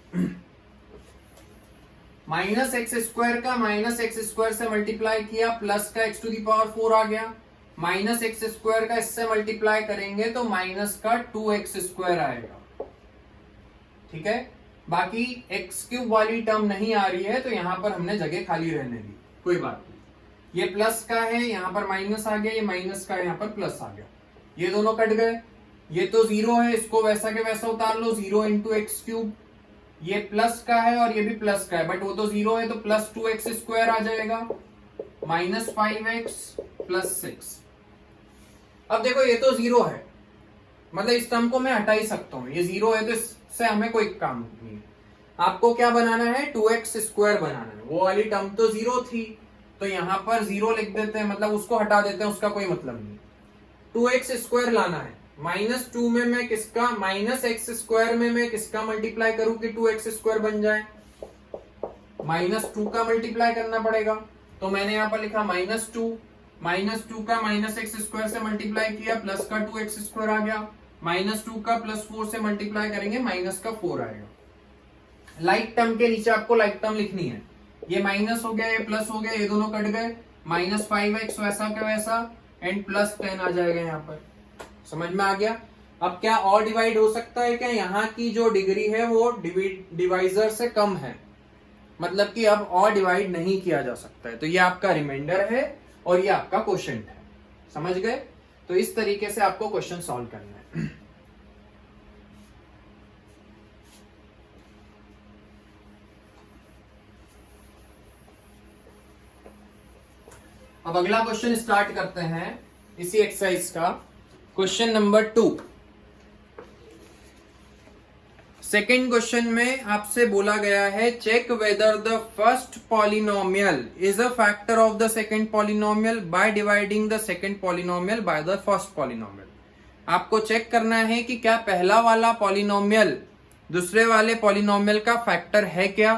S1: माइनस एक्स स्क्वायर का माइनस एक्स स्क्वायर से मल्टीप्लाई किया, प्लस का एक्स टू दी पावर 4 आ गया, माइनस एक्स स्क्वायर का इससे मल्टीप्लाई करेंगे तो माइनस का 2x स्क्वायर आएगा। ठीक है, बाकी एक्स क्यूब वाली टर्म नहीं आ रही है तो यहां पर हमने जगह खाली रहने दी, कोई बात नहीं। ये प्लस का है, यहां पर माइनस आ गया, ये माइनस का है, यहां पर प्लस आ गया, ये दोनों कट गए। ये तो 0 है, इसको वैसा के वैसा उतार लो, 0 इंटू एक्स क्यूब। ये प्लस का है और ये भी प्लस का है, बट वो तो 0 है, तो प्लस 2x स्क्वायर आ जाएगा, माइनस 5x प्लस 6। अब देखो ये तो 0 है, मतलब इस टर्म को मैं हटा ही सकता हूं, ये 0 है तो इससे हमें कोई काम नहीं है। आपको क्या बनाना है, 2x स्क्वायर बनाना है। वो वाली टर्म तो 0 थी, तो यहां पर 0 लिख देते हैं, मतलब उसको हटा देते हैं, उसका कोई मतलब नहीं। 2x स्क्वायर लाना है, माइनस 2 में मैं किसका, माइनस एक्स स्क्वायर में मैं किसका मल्टीप्लाई करूं कि 2x स्क्वायर बन जाए, माइनस 2 का मल्टीप्लाई करना पड़ेगा। तो मैंने यहां पर लिखा माइनस 2 का माइनस एक्स स्क्वायर से मल्टीप्लाई किया, प्लस का 2x स्क्वायर आ गया, माइनस 2 का प्लस 4 से मल्टीप्लाई करेंगे, माइनस का 4 आएगा। लाइक टर्म के नीचे आपको लाइक टर्म लिखनी है, ये माइनस हो गया, ये प्लस हो गया, ये दोनों कट गए, माइनस 5x वैसा का वैसा एंड प्लस 10 आ जाएगा यहाँ पर। समझ में आ गया। अब क्या और डिवाइड हो सकता है क्या, यहाँ की जो डिग्री है वो डिवाइजर से कम है, मतलब कि अब और डिवाइड नहीं किया जा सकता है। तो ये आपका रिमाइंडर है और ये आपका क्वोशिएंट है, समझ गए। तो इस तरीके से आपको क्वेश्चन सॉल्व करना है। अब अगला क्वेश्चन स्टार्ट करते हैं इसी एक्सरसाइज का। क्वेश्चन नंबर 2, सेकेंड क्वेश्चन में आपसे बोला गया है check whether the first polynomial is a factor of the second polynomial by dividing the second polynomial by the first polynomial. आपको चेक करना है कि क्या पहला वाला पॉलिनोमियल दूसरे वाले पॉलिनोमियल का फैक्टर है क्या।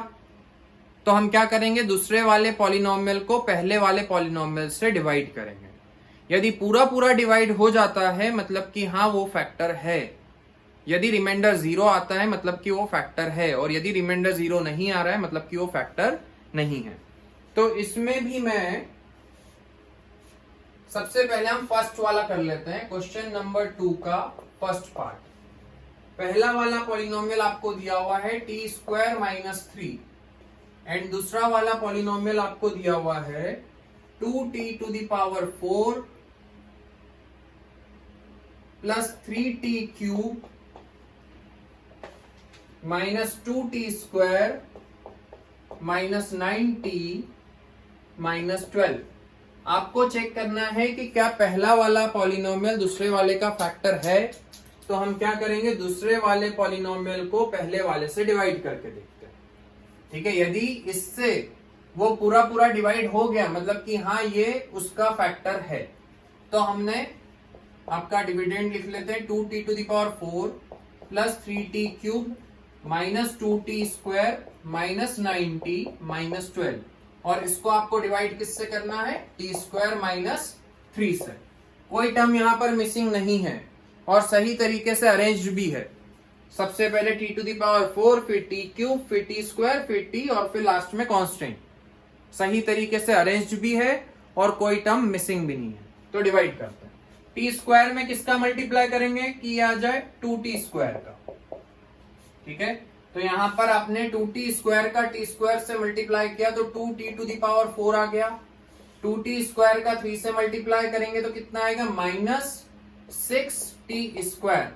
S1: तो हम क्या करेंगे, दूसरे वाले पॉलिनोमियल को पहले वाले पॉलिनोमियल से डिवाइड करेंगे। यदि पूरा पूरा डिवाइड हो जाता है मतलब कि हाँ वो फैक्टर है, यदि रिमाइंडर 0 आता है मतलब कि वो फैक्टर है, और यदि रिमाइंडर 0 नहीं आ रहा है मतलब कि वो फैक्टर नहीं है। तो इसमें भी मैं सबसे पहले हम फर्स्ट वाला कर लेते हैं, क्वेश्चन नंबर 2 का फर्स्ट पार्ट। पहला वाला पॉलिनोमियल आपको दिया हुआ है t² माइनस 3, एंड दूसरा वाला पॉलिनोमियल आपको दिया हुआ है 2t⁴ plus 3t³ minus 2t² minus 9t minus 12। आपको चेक करना है कि क्या पहला वाला पॉलिनोमियल दूसरे वाले का फैक्टर है। तो हम क्या करेंगे, दूसरे वाले पॉलिनोमियल को पहले वाले से डिवाइड करके देखते हैं। ठीक है, यदि इससे वो पूरा पूरा डिवाइड हो गया मतलब कि हाँ ये उसका फैक्टर है, तो हमने आपका डिविडेंड लिख लेते हैं 2t⁴ plus 3t³ minus 2t² minus 9t minus 12, और इसको आपको डिवाइड किससे करना है, t² माइनस 3 से। कोई टर्म यहां पर मिसिंग नहीं है और सही तरीके से अरेंज्ड भी है। सबसे पहले t⁴, फिर t³, फिर t², फिर t, और फिर लास्ट में कांस्टेंट। सही तरीके से अरेंज्ड भी है और कोई टर्म मिसिंग भी नहीं है। तो डिवाइड करते हैं, t² में किसका मल्टीप्लाई करेंगे कि आ जाए 2t² का। ठीक है, तो यहां पर आपने 2t² का t² से मल्टीप्लाई किया तो 2t⁴ आ गया। 2t² का 3 से मल्टीप्लाई करेंगे तो कितना आएगा, -6t²।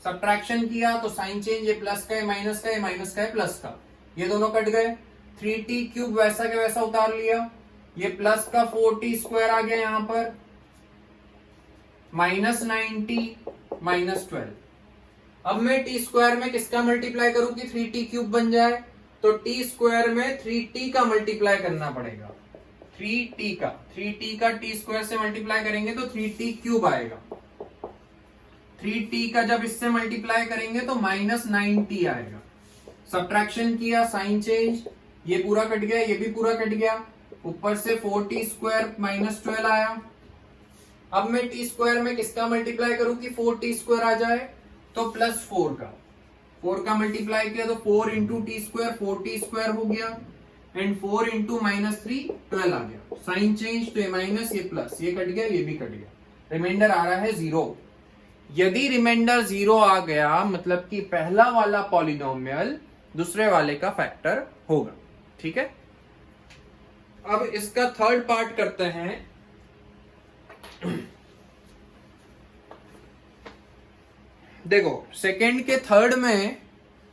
S1: सब्ट्रैक्शन किया तो साइन चेंज, ये प्लस का है माइनस का है, माइनस का है प्लस का, ये दोनों कट गए। 3t³ वैसा के वैसा उतार लिया, ये प्लस का 4t² आ गया यहां पर, माइनस 9t माइनस 12। अब मैं t² में किसका मल्टीप्लाई करूं कि 3t³ बन जाए, तो t² में 3t का मल्टीप्लाई करना पड़ेगा। 3t का t² से मल्टीप्लाई करेंगे तो 3t³ आएगा। 3t का जब इससे मल्टीप्लाई करेंगे तो माइनस 9t आएगा। सब्ट्रैक्शन किया, साइन चेंज, ये पूरा कट गया, ये भी पूरा कट गया, ऊपर से 4t² माइनस 12 आया। अब मैं t² में किसका मल्टीप्लाई करूं कि 4t² आ जाए, तो प्लस 4 का मल्टीप्लाई किया तो 4 इंटू t², 4t² हो गया, एंड 4 इंटू माइनस 3 12 आ गया। साइन चेंज, तो ये माइनस, ये प्लस, ये कट गया, ये भी कट गया, रिमाइंडर आ रहा है 0। यदि रिमाइंडर 0 आ गया मतलब कि पहला वाला पॉलिनोमियल दूसरे वाले का फैक्टर होगा। ठीक है, अब इसका थर्ड पार्ट करते हैं। देखो, सेकंड के थर्ड में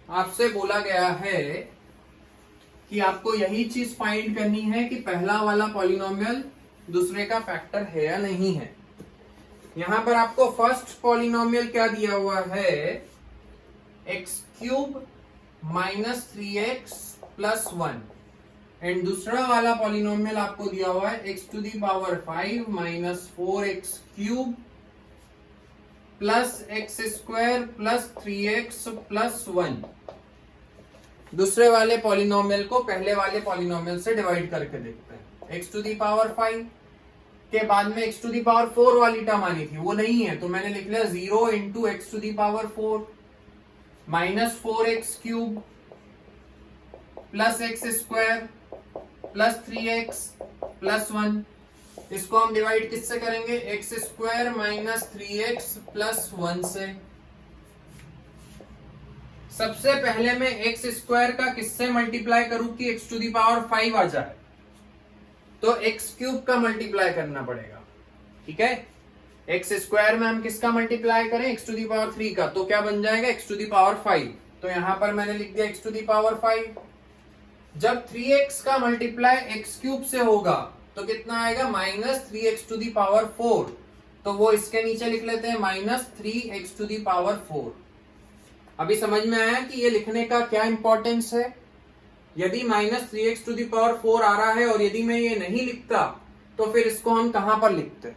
S1: आपसे बोला गया है कि आपको यही चीज फाइंड करनी है कि पहला वाला पॉलिनोमियल दूसरे का फैक्टर है या नहीं है। यहां पर आपको फर्स्ट पॉलिनोमियल क्या दिया हुआ है, x³ minus 3x plus 1, and दूसरा वाला पॉलिनोमियल आपको दिया हुआ है x⁵ minus 4x³ plus x² plus 3x plus 1। दूसरे वाले पॉलिनोमियल को पहले वाले पॉलिनोमियल से डिवाइड करके देखते हैं। x⁵ के बाद में x⁴ वाली टर्म आनी थी, वो नहीं है, तो मैंने लिख लिया 0 into x⁴ minus 4x³ plus x² plus 3x plus 1। इसको हम डिवाइड किससे करेंगे, x² माइनस 3x प्लस 1 से। सबसे पहले मैं x² का किससे मल्टीप्लाई करूं कि x⁵ आ जाए, तो x³ का मल्टीप्लाई करना पड़ेगा। ठीक है, x² में हम किसका मल्टीप्लाई करें, x⁵ का, तो क्या बन जाएगा x⁵। तो यहां पर मैंने लिख दिया x⁵। जब 3x का मल्टीप्लाई x³ से होगा तो कितना आएगा, माइनस 3x⁴। तो वो इसके नीचे लिख लेते हैं माइनस 3x⁴। अभी समझ में आया कि ये लिखने का क्या इंपॉर्टेंस है। यदि माइनस 3x⁴ आ रहा है और यदि मैं ये नहीं लिखता तो फिर इसको हम कहां पर लिखते,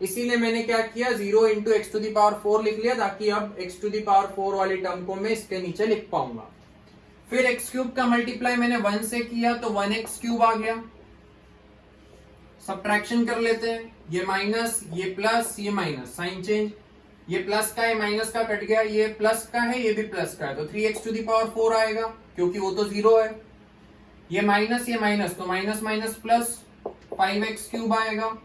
S1: इसीलिए मैंने क्या किया, 0 इंटू x⁴ लिख लिया, ताकि अब x⁴ वाली टर्म को मैं इसके नीचे लिख पाऊंगा। फिर x³ का मल्टीप्लाई मैंने 1 से किया तो 1x³ आ गया। सब्ट्रैक्शन कर लेते हैं, ये माइनस, ये प्लस, ये माइनस, साइन चेंज, ये प्लस का है, माइनस का कट गया, ये प्लस का है, ये भी प्लस का है, तो 3x टू द पावर 4 आएगा क्योंकि वो तो 0 है। ये माइनस तो minus minus plus 5x cube आएगा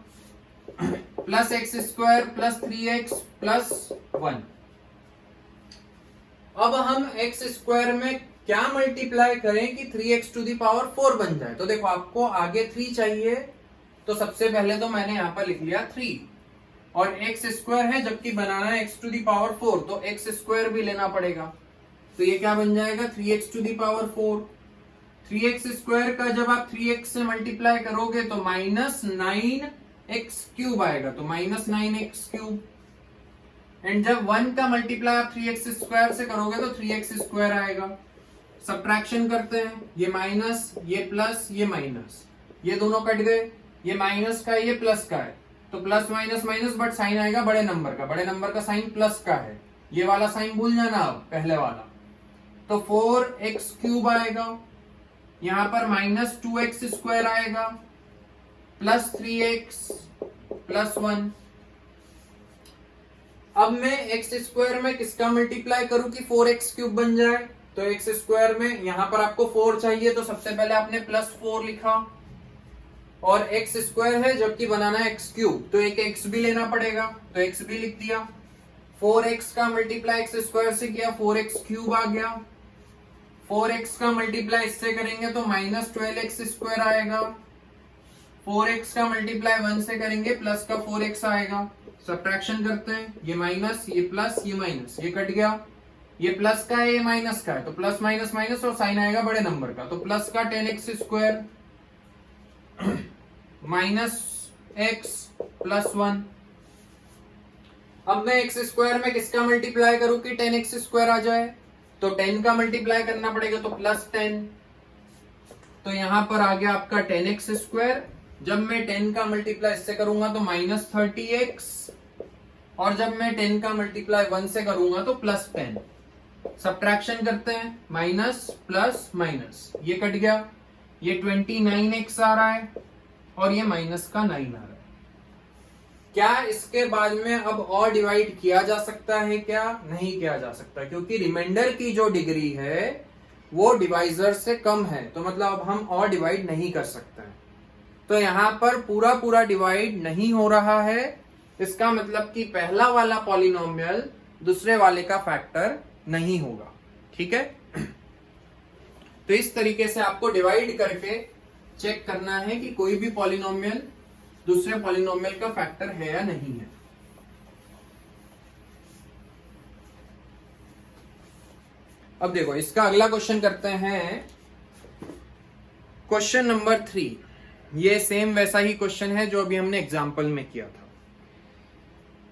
S1: plus x square plus 3x plus 1। अब हम x स्क्वायर में क्या मल्टीप्लाई करें कि 3x टू द पावर 4 बन जाए। तो देखो आपको आगे 3 चाहिए, तो सबसे पहले तो मैंने यहां पर लिख लिया 3, और x स्क्वायर है जबकि बनाना है x टू द पावर 4, तो x स्क्वायर भी लेना पड़ेगा। तो ये क्या बन जाएगा 3x to the power 4। 3x square का जब आप 3x से मल्टीप्लाई करोगे तो माइनस 9x क्यूब आएगा, तो माइनस 9x क्यूब। एंड जब 1 का मल्टीप्लाई आप 3x स्क्वायर से करोगे तो 3x स्क्वायर आएगा। सब्ट्रैक्शन करते हैं, ये माइनस, ये प्लस, ये माइनस, ये दोनों कट गए, ये माइनस का है, ये प्लस का है, तो plus minus minus, but sign आएगा बड़े नंबर का, बड़े नंबर का साइन प्लस का है, ये वाला साइन भूल जाना अब पहले वाला। तो 4x क्यूब आएगा, यहां पर माइनस 2x स्क्वायर आएगा प्लस 3x प्लस 1। अब मैं x स्क्वायर में किसका मल्टीप्लाई करूं कि 4x क्यूब बन जाए। तो x स्क्वायर में यहां पर आपको 4 चाहिए, तो सबसे पहले आपने प्लस 4 लिखा, और x स्क्वायर है जबकि बनाना है x क्यूब, तो एक x भी लेना पड़ेगा, तो x भी लिख दिया। 4x का मल्टीप्लाई x स्क्वायर से किया, 4x क्यूब आ गया। 4x का मल्टीप्लाई इससे करेंगे तो माइनस 12x स्क्वायर आएगा। 4x का मल्टीप्लाई 1 से करेंगे प्लस का 4x आएगा। सब्ट्रैक्शन करते हैं, ये माइनस, ये प्लस, ये माइनस, ये कट गया, ये प्लस का है, ये माइनस का है, तो प्लस माइनस माइनस और साइन आएगा बड़े नंबर का, तो प्लस का 10x square minus x plus 1। अब मैं x स्क्वायर में किसका मल्टीप्लाई करूं कि 10x स्क्वायर आ जाए, तो 10 का मल्टीप्लाई करना पड़ेगा, तो प्लस 10, तो यहां पर आ गया आपका 10x स्क्वायर। जब मैं 10 का मल्टीप्लाई इससे करूंगा तो माइनस 30x, और जब मैं 10 का मल्टीप्लाई 1 से करूंगा तो प्लस 10। सब्ट्रैक्शन करते हैं, माइनस प्लस माइनस, ये कट गया, ये 29x आ रहा है, और ये माइनस का 9 आ रहा है। क्या इसके बाद में अब और डिवाइड किया जा सकता है? क्या नहीं किया जा सकता, क्योंकि रिमाइंडर की जो डिग्री है वो डिवाइजर से कम है, तो मतलब अब हम और डिवाइड नहीं कर सकते हैं। तो यहां पर पूरा पूरा डिवाइड नहीं हो रहा है, इसका मतलब कि पहला वाला पॉलिनोमियल दूसरे वाले का फैक्टर नहीं होगा। ठीक है, तो इस तरीके से आपको डिवाइड करके चेक करना है कि कोई भी पॉलिनोमियल दूसरे पॉलिनोमियल का फैक्टर है या नहीं है। अब देखो इसका अगला क्वेश्चन करते हैं, क्वेश्चन नंबर 3। ये सेम वैसा ही क्वेश्चन है जो अभी हमने एग्जाम्पल में किया था।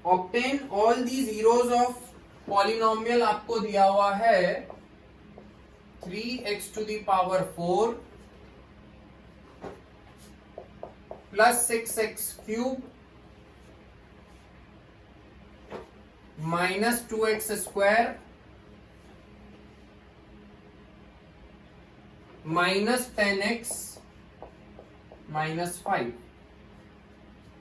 S1: Obtain all the zeroes of polynomial आपको दिया हुआ है 3x to the power 4 plus 6x cube minus 2x square minus 10x minus 5।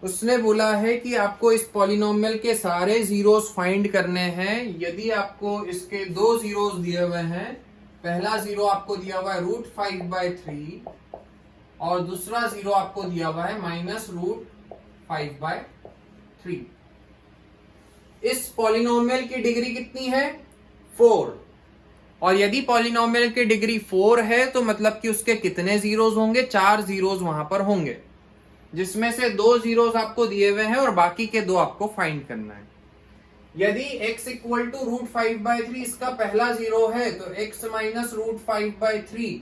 S1: उसने बोला है कि आपको इस पॉलिनोमियल के सारे जीरोस फाइंड करने हैं। यदि आपको इसके 2 जीरोस दिए हुए हैं, पहला जीरो आपको दिया हुआ है √5/3 और दूसरा जीरो आपको दिया हुआ है माइनस √5/3। इस पॉलिनोमियल की डिग्री कितनी है? 4। और यदि पॉलिनोमियल की डिग्री 4 है तो मतलब कि उसके कितने जीरोस होंगे? 4 जीरोस वहां पर होंगे, जिसमें से 2 जीरोस आपको दिए हुए हैं और बाकी के 2 आपको फाइंड करना है। यदि x इक्वल टू √5/3 इसका पहला जीरो है तो x माइनस √5/3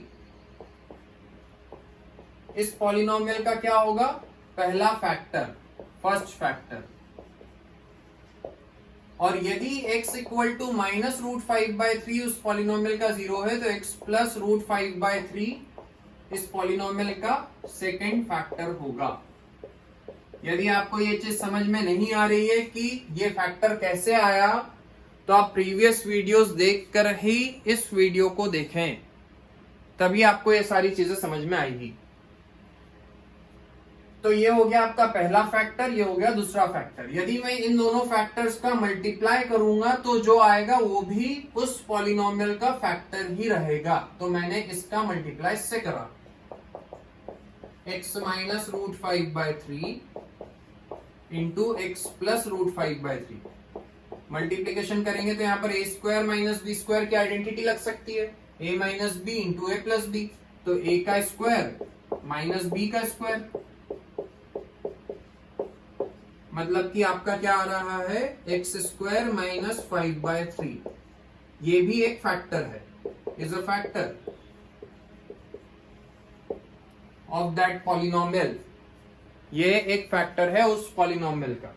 S1: इस पॉलिनोमियल का क्या होगा? पहला फैक्टर, फर्स्ट फैक्टर। और यदि x इक्वल टू माइनस √5/3 उस पॉलिनोमियल का जीरो है तो x प्लस √5/3 इस पॉलिनोमियल का सेकेंड फैक्टर होगा। यदि आपको ये चीज समझ में नहीं आ रही है कि ये फैक्टर कैसे आया, तो आप प्रीवियस वीडियोस देखकर ही इस वीडियो को देखें, तभी आपको ये सारी चीजें समझ में आएगी। तो ये हो गया आपका पहला फैक्टर, ये हो गया दूसरा फैक्टर। यदि मैं इन दोनों फैक्टर्स का मल्टीप्लाई करूंगा तो जो आएगा वो भी उस पॉलिनोमियल का फैक्टर ही रहेगा। तो मैंने इसका मल्टीप्लाई इससे करा, x minus root 5/3 into x plus root 5/3। Multiplication करेंगे तो यहाँ पर a square minus b square की आइडेंटिटी लग सकती है, a minus b into a plus b. तो a का स्क्वायर माइनस b का स्क्वायर, मतलब कि आपका क्या आ रहा है, एक्स स्क्वायर माइनस 5/3। ये भी एक फैक्टर है, is a factor of that polynomial. ये एक फैक्टर है उस पॉलिनोमियल का।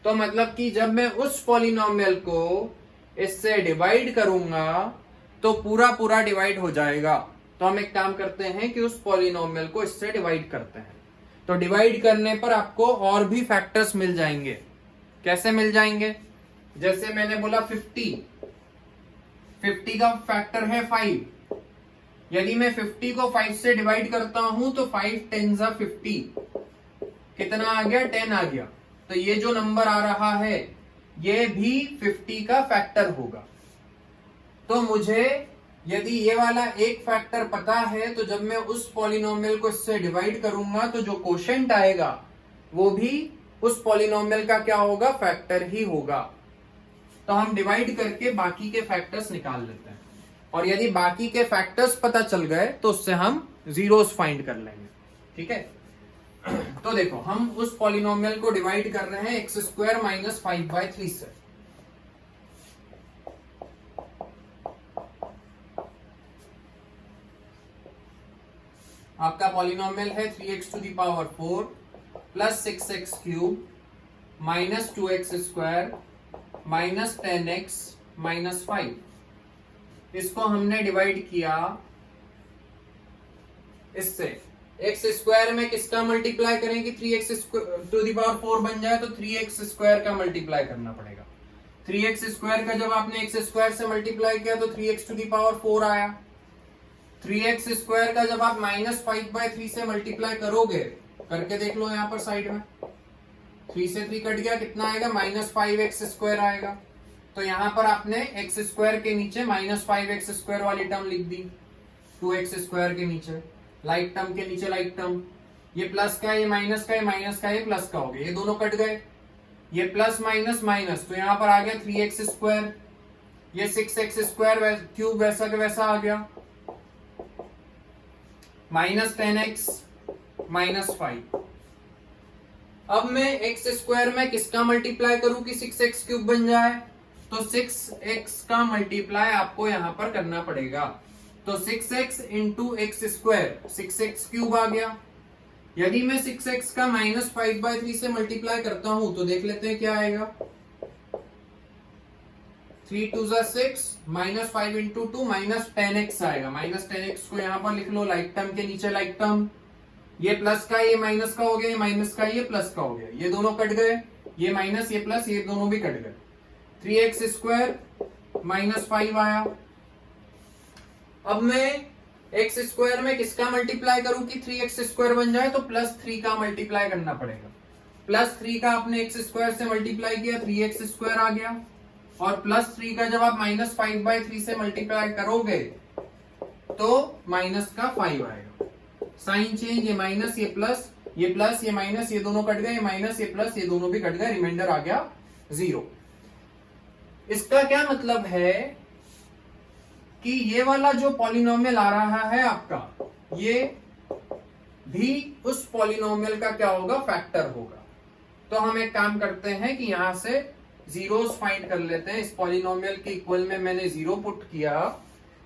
S1: तो मतलब कि जब मैं उस पॉलिनोमियल को इससे डिवाइड करूंगा तो पूरा पूरा डिवाइड हो जाएगा। तो हम एक काम करते हैं कि उस पॉलिनोमियल को इससे डिवाइड करते हैं। तो डिवाइड करने पर आपको और भी फैक्टर्स मिल जाएंगे। कैसे मिल जाएंगे? जैसे मैंने बोला 50 का फैक्टर है 5। यदि मैं 50 को 5 से डिवाइड करता हूं तो 5 10 जा 50, कितना आ गया, 10 आ गया। तो ये जो नंबर आ रहा है ये भी 50 का फैक्टर होगा। तो मुझे यदि ये वाला एक फैक्टर पता है तो जब मैं उस पॉलिनोमियल को इससे डिवाइड करूंगा तो जो कोशेंट आएगा वो भी उस पॉलिनोमियल का क्या होगा, फैक्टर ही होगा। तो हम डिवाइड करके बाकी के फैक्टर्स निकाल लेते हैं, और यदि बाकी के फैक्टर्स पता चल गए तो उससे हम जीरोस फाइंड कर लेंगे। ठीक है, तो देखो हम उस पॉलिनोमियल को डिवाइड कर रहे हैं एक्स स्क्वायर माइनस 5/3 से। आपका पॉलिनोमियल है 3x to the power 4 plus 6x cube minus 2x square minus 10x minus 5। इसको हमने डिवाइड किया इससे। एक्स स्क्वायर में किसका मल्टीप्लाई करें कि 3x टू द पावर 4 बन जाए, तो 3x स्क्वायर का मल्टीप्लाई करना पड़ेगा। 3x स्क्वायर का जब आपने x स्क्वायर से मल्टीप्लाई किया तो 3x टू द पावर 4 आया। 3x स्क्वायर का जब आप माइनस 5/3 से मल्टीप्लाई करोगे, करके देख लो यहाँ पर साइड में, 3 से 3 कट गया, कितना आएगा, माइनस 5x स्क्वायर आएगा। तो यहाँ पर आपने x स्क्वायर के नीचे माइनस 5x स्क्वायर वाली टर्म लिख दी, 2x स्क्वायर के नीचे, लाइक टर्म के नीचे लाइक टर्म। ये प्लस का, ये माइनस का, ये माइनस का, ये प्लस का हो गया, ये दोनों कट गए, ये प्लस माइनस माइनस, तो यहाँ पर आ गया 3x स्क्वायर। ये 6x स्क्वायर क्यूब वैसा का वैसा आ गया, माइनस 10x माइनस 5। अब मैं x स्क्वायर में किसका मल्टीप्लाई करूं कि 6x क्यूब बन जाए, तो 6x का मल्टीप्लाई आपको यहां पर करना पड़ेगा। तो 6x into x square, 6x cube आ गया। यदि मैं 6x का माइनस 5/3 से मल्टीप्लाई करता हूं तो देख लेते हैं क्या आएगा, 3 2 जा 6 माइनस 5 इंटू 2 माइनस 10x आएगा। माइनस 10x को यहां पर लिख लो, लाइक टर्म के नीचे लाइक टर्म। ये प्लस का, ये माइनस का हो गया, ये माइनस का, ये प्लस का हो गया, ये दोनों कट गए, ये माइनस ये प्लस, ये दोनों भी कट गए। 3x स्क्वायर माइनस 5 आया। अब मैं एक्स स्क्वायर में किसका मल्टीप्लाई करूं कि 3x स्क्वायर बन जाए, तो प्लस 3 का मल्टीप्लाई करना पड़ेगा। प्लस 3 का आपने एक्स स्क्वायर से मल्टीप्लाई किया, 3x स्क्वायर आ गया। और प्लस 3 का जब आप माइनस 5/3 से मल्टीप्लाई करोगे तो माइनस का 5 आएगा। साइन चेंज, ये माइनस ये प्लस, ये प्लस ये माइनस, ये दोनों कट गए, ये माइनस ये प्लस, ये दोनों भी कट गए, रिमाइंडर आ गया 0। इसका क्या मतलब है कि ये वाला जो पॉलिनोमियल आ रहा है आपका, ये भी उस पॉलिनोमियल का क्या होगा, फैक्टर होगा। तो हम एक काम करते हैं कि यहां से जीरोस फाइंड कर लेते हैं। इस पॉलिनोमियल के इक्वल में मैंने 0 पुट किया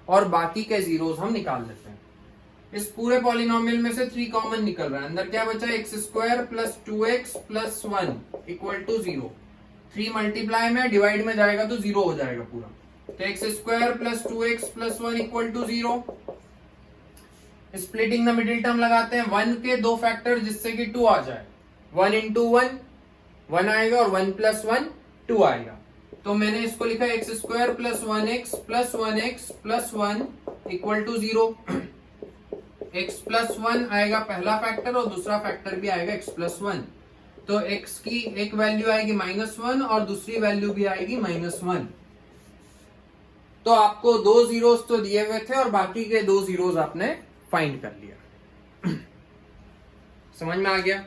S1: और बाकी के जीरोस हम निकाल लेते हैं। इस पूरे पॉलिनोमियल में से 3 कॉमन निकल रहा है, अंदर क्या बचा, x square plus 2x plus 1 equal to 0। 3 multiply में डिवाइड में जाएगा तो 0 हो जाएगा पूरा। तो x square plus 2x plus 1 equal to 0। Splitting the middle term लगाते हैं, 1 के 2 फैक्टर जिससे कि 2 आ जाए, 1 इंटू 1 1 आएगा और 1 प्लस 1 2 आएगा। तो मैंने इसको लिखा x square plus 1x plus 1x plus 1 equal to 0। x+1 आएगा पहला फैक्टर और दूसरा फैक्टर भी आएगा x+1। तो x की एक वैल्यू आएगी -1 और दूसरी वैल्यू भी आएगी -1। तो आपको 2 जीरोस तो दिए हुए थे और बाकी के 2 जीरोस आपने फाइंड कर लिया। समझ में आ गया?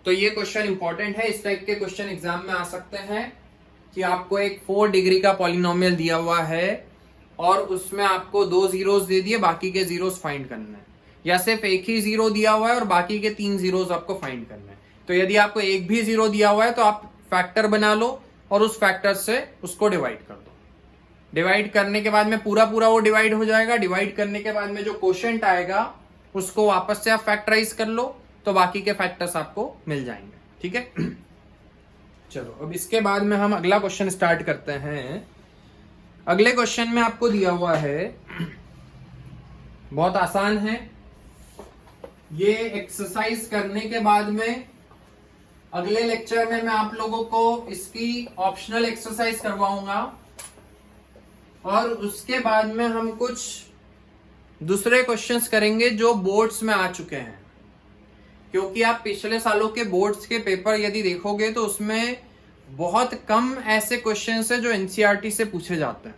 S1: तो ये क्वेश्चन इंपॉर्टेंट है। इस टाइप के क्वेश्चन एग्जाम में आ सकते हैं कि आपको एक 4 डिग्री का पॉलिनोमियल दिया हुआ है और उसमें आपको 2 जीरोस दे दिए, बाकी के जीरोस फाइंड करना है, या सिर्फ एक ही जीरो दिया हुआ है और बाकी के 3 जीरोस आपको फाइंड करना है। तो यदि आपको एक भी जीरो दिया हुआ है तो आप फैक्टर बना लो और उस फैक्टर से उसको डिवाइड कर दो। डिवाइड करने के बाद में पूरा वो डिवाइड हो जाएगा। डिवाइड करने के बाद में जो क्वोशिएंट आएगा उसको वापस से आप फैक्टराइज कर लो, तो बाकी के फैक्टर्स आपको मिल जाएंगे। ठीक है। चलो अब इसके बाद में हम अगला क्वेश्चन स्टार्ट करते हैं। अगले क्वेश्चन में आपको दिया हुआ है, बहुत आसान है। ये एक्सरसाइज करने के बाद में अगले लेक्चर में मैं आप लोगों को इसकी ऑप्शनल एक्सरसाइज करवाऊंगा और उसके बाद में हम कुछ दूसरे क्वेश्चंस करेंगे जो बोर्ड्स में आ चुके हैं। क्योंकि आप पिछले सालों के बोर्ड्स के पेपर यदि देखोगे तो उसमें बहुत कम ऐसे क्वेश्चंस है जो एनसीईआरटी से पूछे जाते हैं।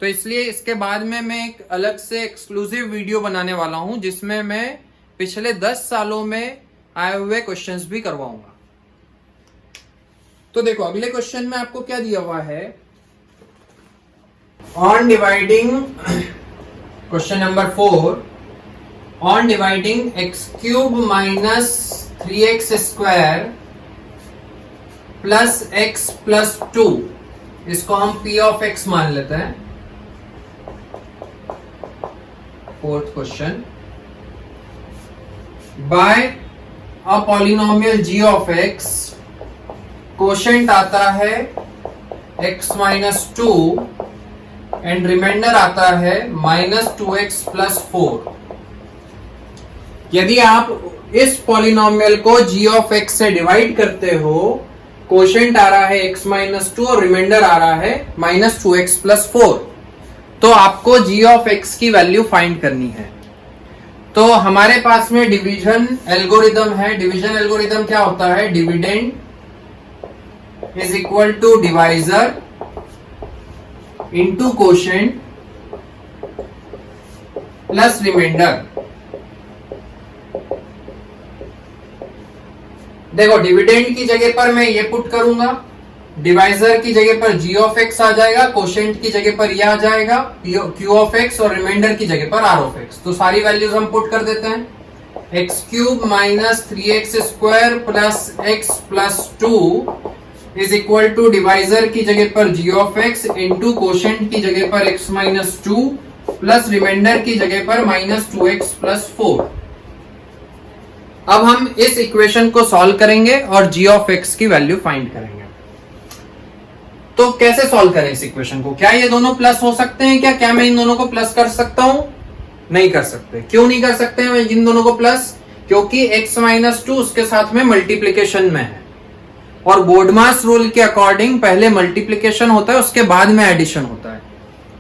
S1: तो इसलिए इसके बाद में मैं एक अलग से एक्सक्लूसिव वीडियो बनाने वाला हूं जिसमें मैं पिछले 10 सालों में आए हुए क्वेश्चंस भी करवाऊंगा। तो देखो अगले क्वेश्चन में आपको क्या दिया हुआ है, on dividing, question number 4, on dividing x³ - 3x² plus x+2, इसको हम p ऑफ x मान लेते हैं। Fourth question, by a polynomial g of x, quotient आता है x-2 एंड रिमाइंडर आता है -2x+4। यदि आप इस पॉलिनोमियल को g ऑफ x से डिवाइड करते हो, क्वोशिएंट आ रहा है x-2 और रिमाइंडर आ रहा है -2x+4, तो आपको g ऑफ x की वैल्यू फाइंड करनी है। तो हमारे पास में डिवीजन एल्गोरिदम है। डिवीजन एल्गोरिदम क्या होता है, dividend is equal to divisor into quotient plus remainder. देखो डिविडेंड की जगह पर मैं ये पुट करूंगा, डिवाइजर की जगह पर g ऑफ x आ जाएगा, क्वोशिएंट की जगह पर ये आ जाएगा q ऑफ x और रिमाइंडर की जगह पर r ऑफ x। तो सारी वैल्यूज हम पुट कर देते हैं। x³ - 3x² plus x+2 is equal to divisor की जगह पर g of x into quotient की जगह पर x-2 प्लस रिमाइंडर की जगह पर -2x+4। अब हम इस इक्वेशन को सॉल्व करेंगे और g ऑफ x की वैल्यू फाइंड करेंगे। तो कैसे सॉल्व करें इस इक्वेशन को? क्या ये दोनों प्लस हो सकते हैं? क्या मैं इन दोनों को प्लस कर सकता हूं? नहीं कर सकते। क्यों नहीं कर सकते हैं इन दोनों को प्लस? क्योंकि x-2 उसके साथ में मल्टीप्लीकेशन में है और बोर्डमास रूल के अकॉर्डिंग पहले मल्टीप्लीकेशन होता है उसके बाद में एडिशन होता है।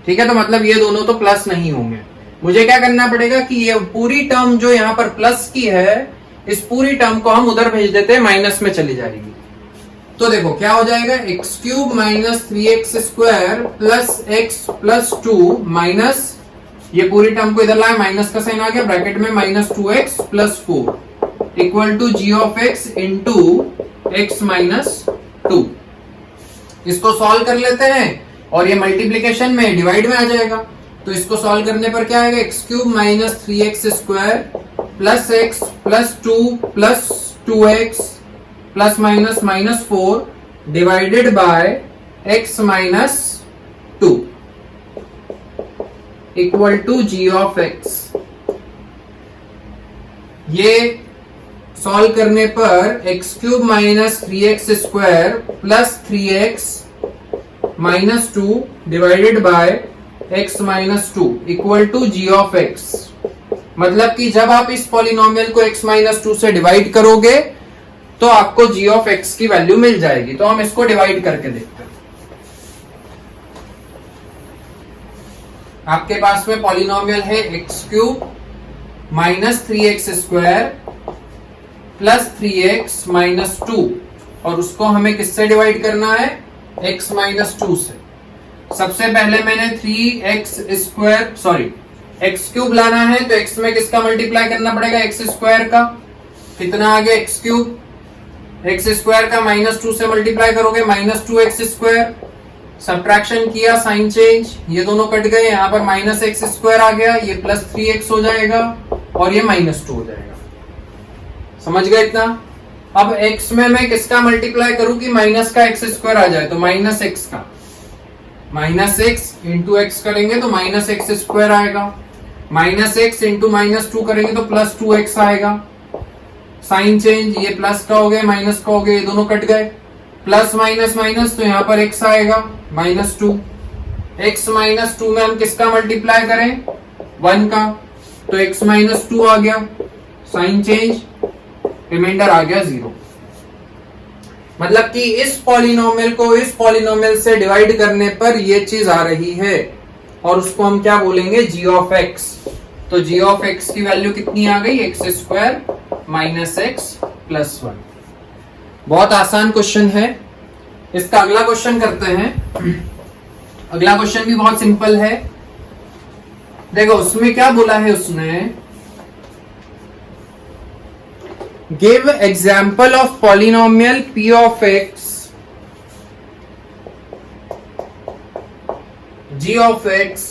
S1: ठीक है, तो मतलब ये दोनों तो प्लस नहीं होंगे। मुझे क्या करना पड़ेगा कि ये पूरी टर्म जो यहां पर प्लस की है, इस पूरी टर्म को हम उधर भेज देते हैं, माइनस में चली जाएगी। तो देखो क्या हो जाएगा, x³ - 3x² plus x+2 minus, ये पूरी टर्म को इधर लाए, माइनस का साइन आ गया, ब्रैकेट में -2x+4 equal to g of x into x-2। इसको सॉल्व कर लेते हैं और ये मल्टीप्लीकेशन में डिवाइड में आ जाएगा। तो इसको सॉल्व करने पर क्या आएगा, x³ - 3x² plus x+2 plus 2x plus -4 divided by x-2 equal to g of x। ये सॉल्व करने पर x³ - 3x² plus 3x-2 divided by x-2 equal to g of x। मतलब कि जब आप इस पॉलिनोमियल को x-2 से डिवाइड करोगे तो आपको g ऑफ x की वैल्यू मिल जाएगी। तो हम इसको डिवाइड करके देखते हैं। आपके पास में पॉलिनोमियल है x cube minus 3x square plus 3x minus 2, और उसको हमें किससे डिवाइड करना है, x माइनस 2 से। सबसे पहले मैंने 3x square sorry x cube लाना है, तो x में किसका मल्टीप्लाई करना पड़ेगा, एक्स स्क्वायर का। कितना आ गया एक्स क्यूब, एक्स स्क्वायर का माइनस 2 से मल्टीप्लाई करोगे माइनस 2x स्क्वायर। सब्ट्रैक्शन किया, साइन चेंज, ये दोनों कट गए, यहाँ पर माइनस एक्स स्क्वायर आ गया, ये प्लस 3x हो जाएगा और ये माइनस 2 हो जाएगा। समझ गए इतना। अब x में मैं किसका मल्टीप्लाई करूं कि माइनस का एक्स स्क्वायर आ जाए, तो माइनस एक्स का, माइनस एक्स इंटू एक्स करेंगे तो माइनस एक्स स्क्वायर आएगा, माइनस एक्स इंटू माइनस 2 करेंगे तो प्लस 2x आएगा। साइन चेंज, ये प्लस का हो गया माइनस का हो गया, ये दोनों कट गए, प्लस माइनस माइनस, तो यहाँ पर x आएगा माइनस 2। x माइनस 2 में हम किसका मल्टीप्लाई करें, 1 का, तो x माइनस 2 आ गया, साइन चेंज, रिमाइंडर आ गया 0। मतलब कि इस पॉलिनोमियल को इस पॉलिनोमियल से डिवाइड करने पर ये चीज आ रही है, और उसको हम क्या बोलेंगे, g ऑफ x। तो g ऑफ x की वैल्यू कितनी आ गई, x square minus x plus 1। बहुत आसान क्वेश्चन है। इसका अगला क्वेश्चन करते हैं। अगला क्वेश्चन भी बहुत सिंपल है। देखो उसमें क्या बोला है उसने, give example of polynomial p of x, g of x,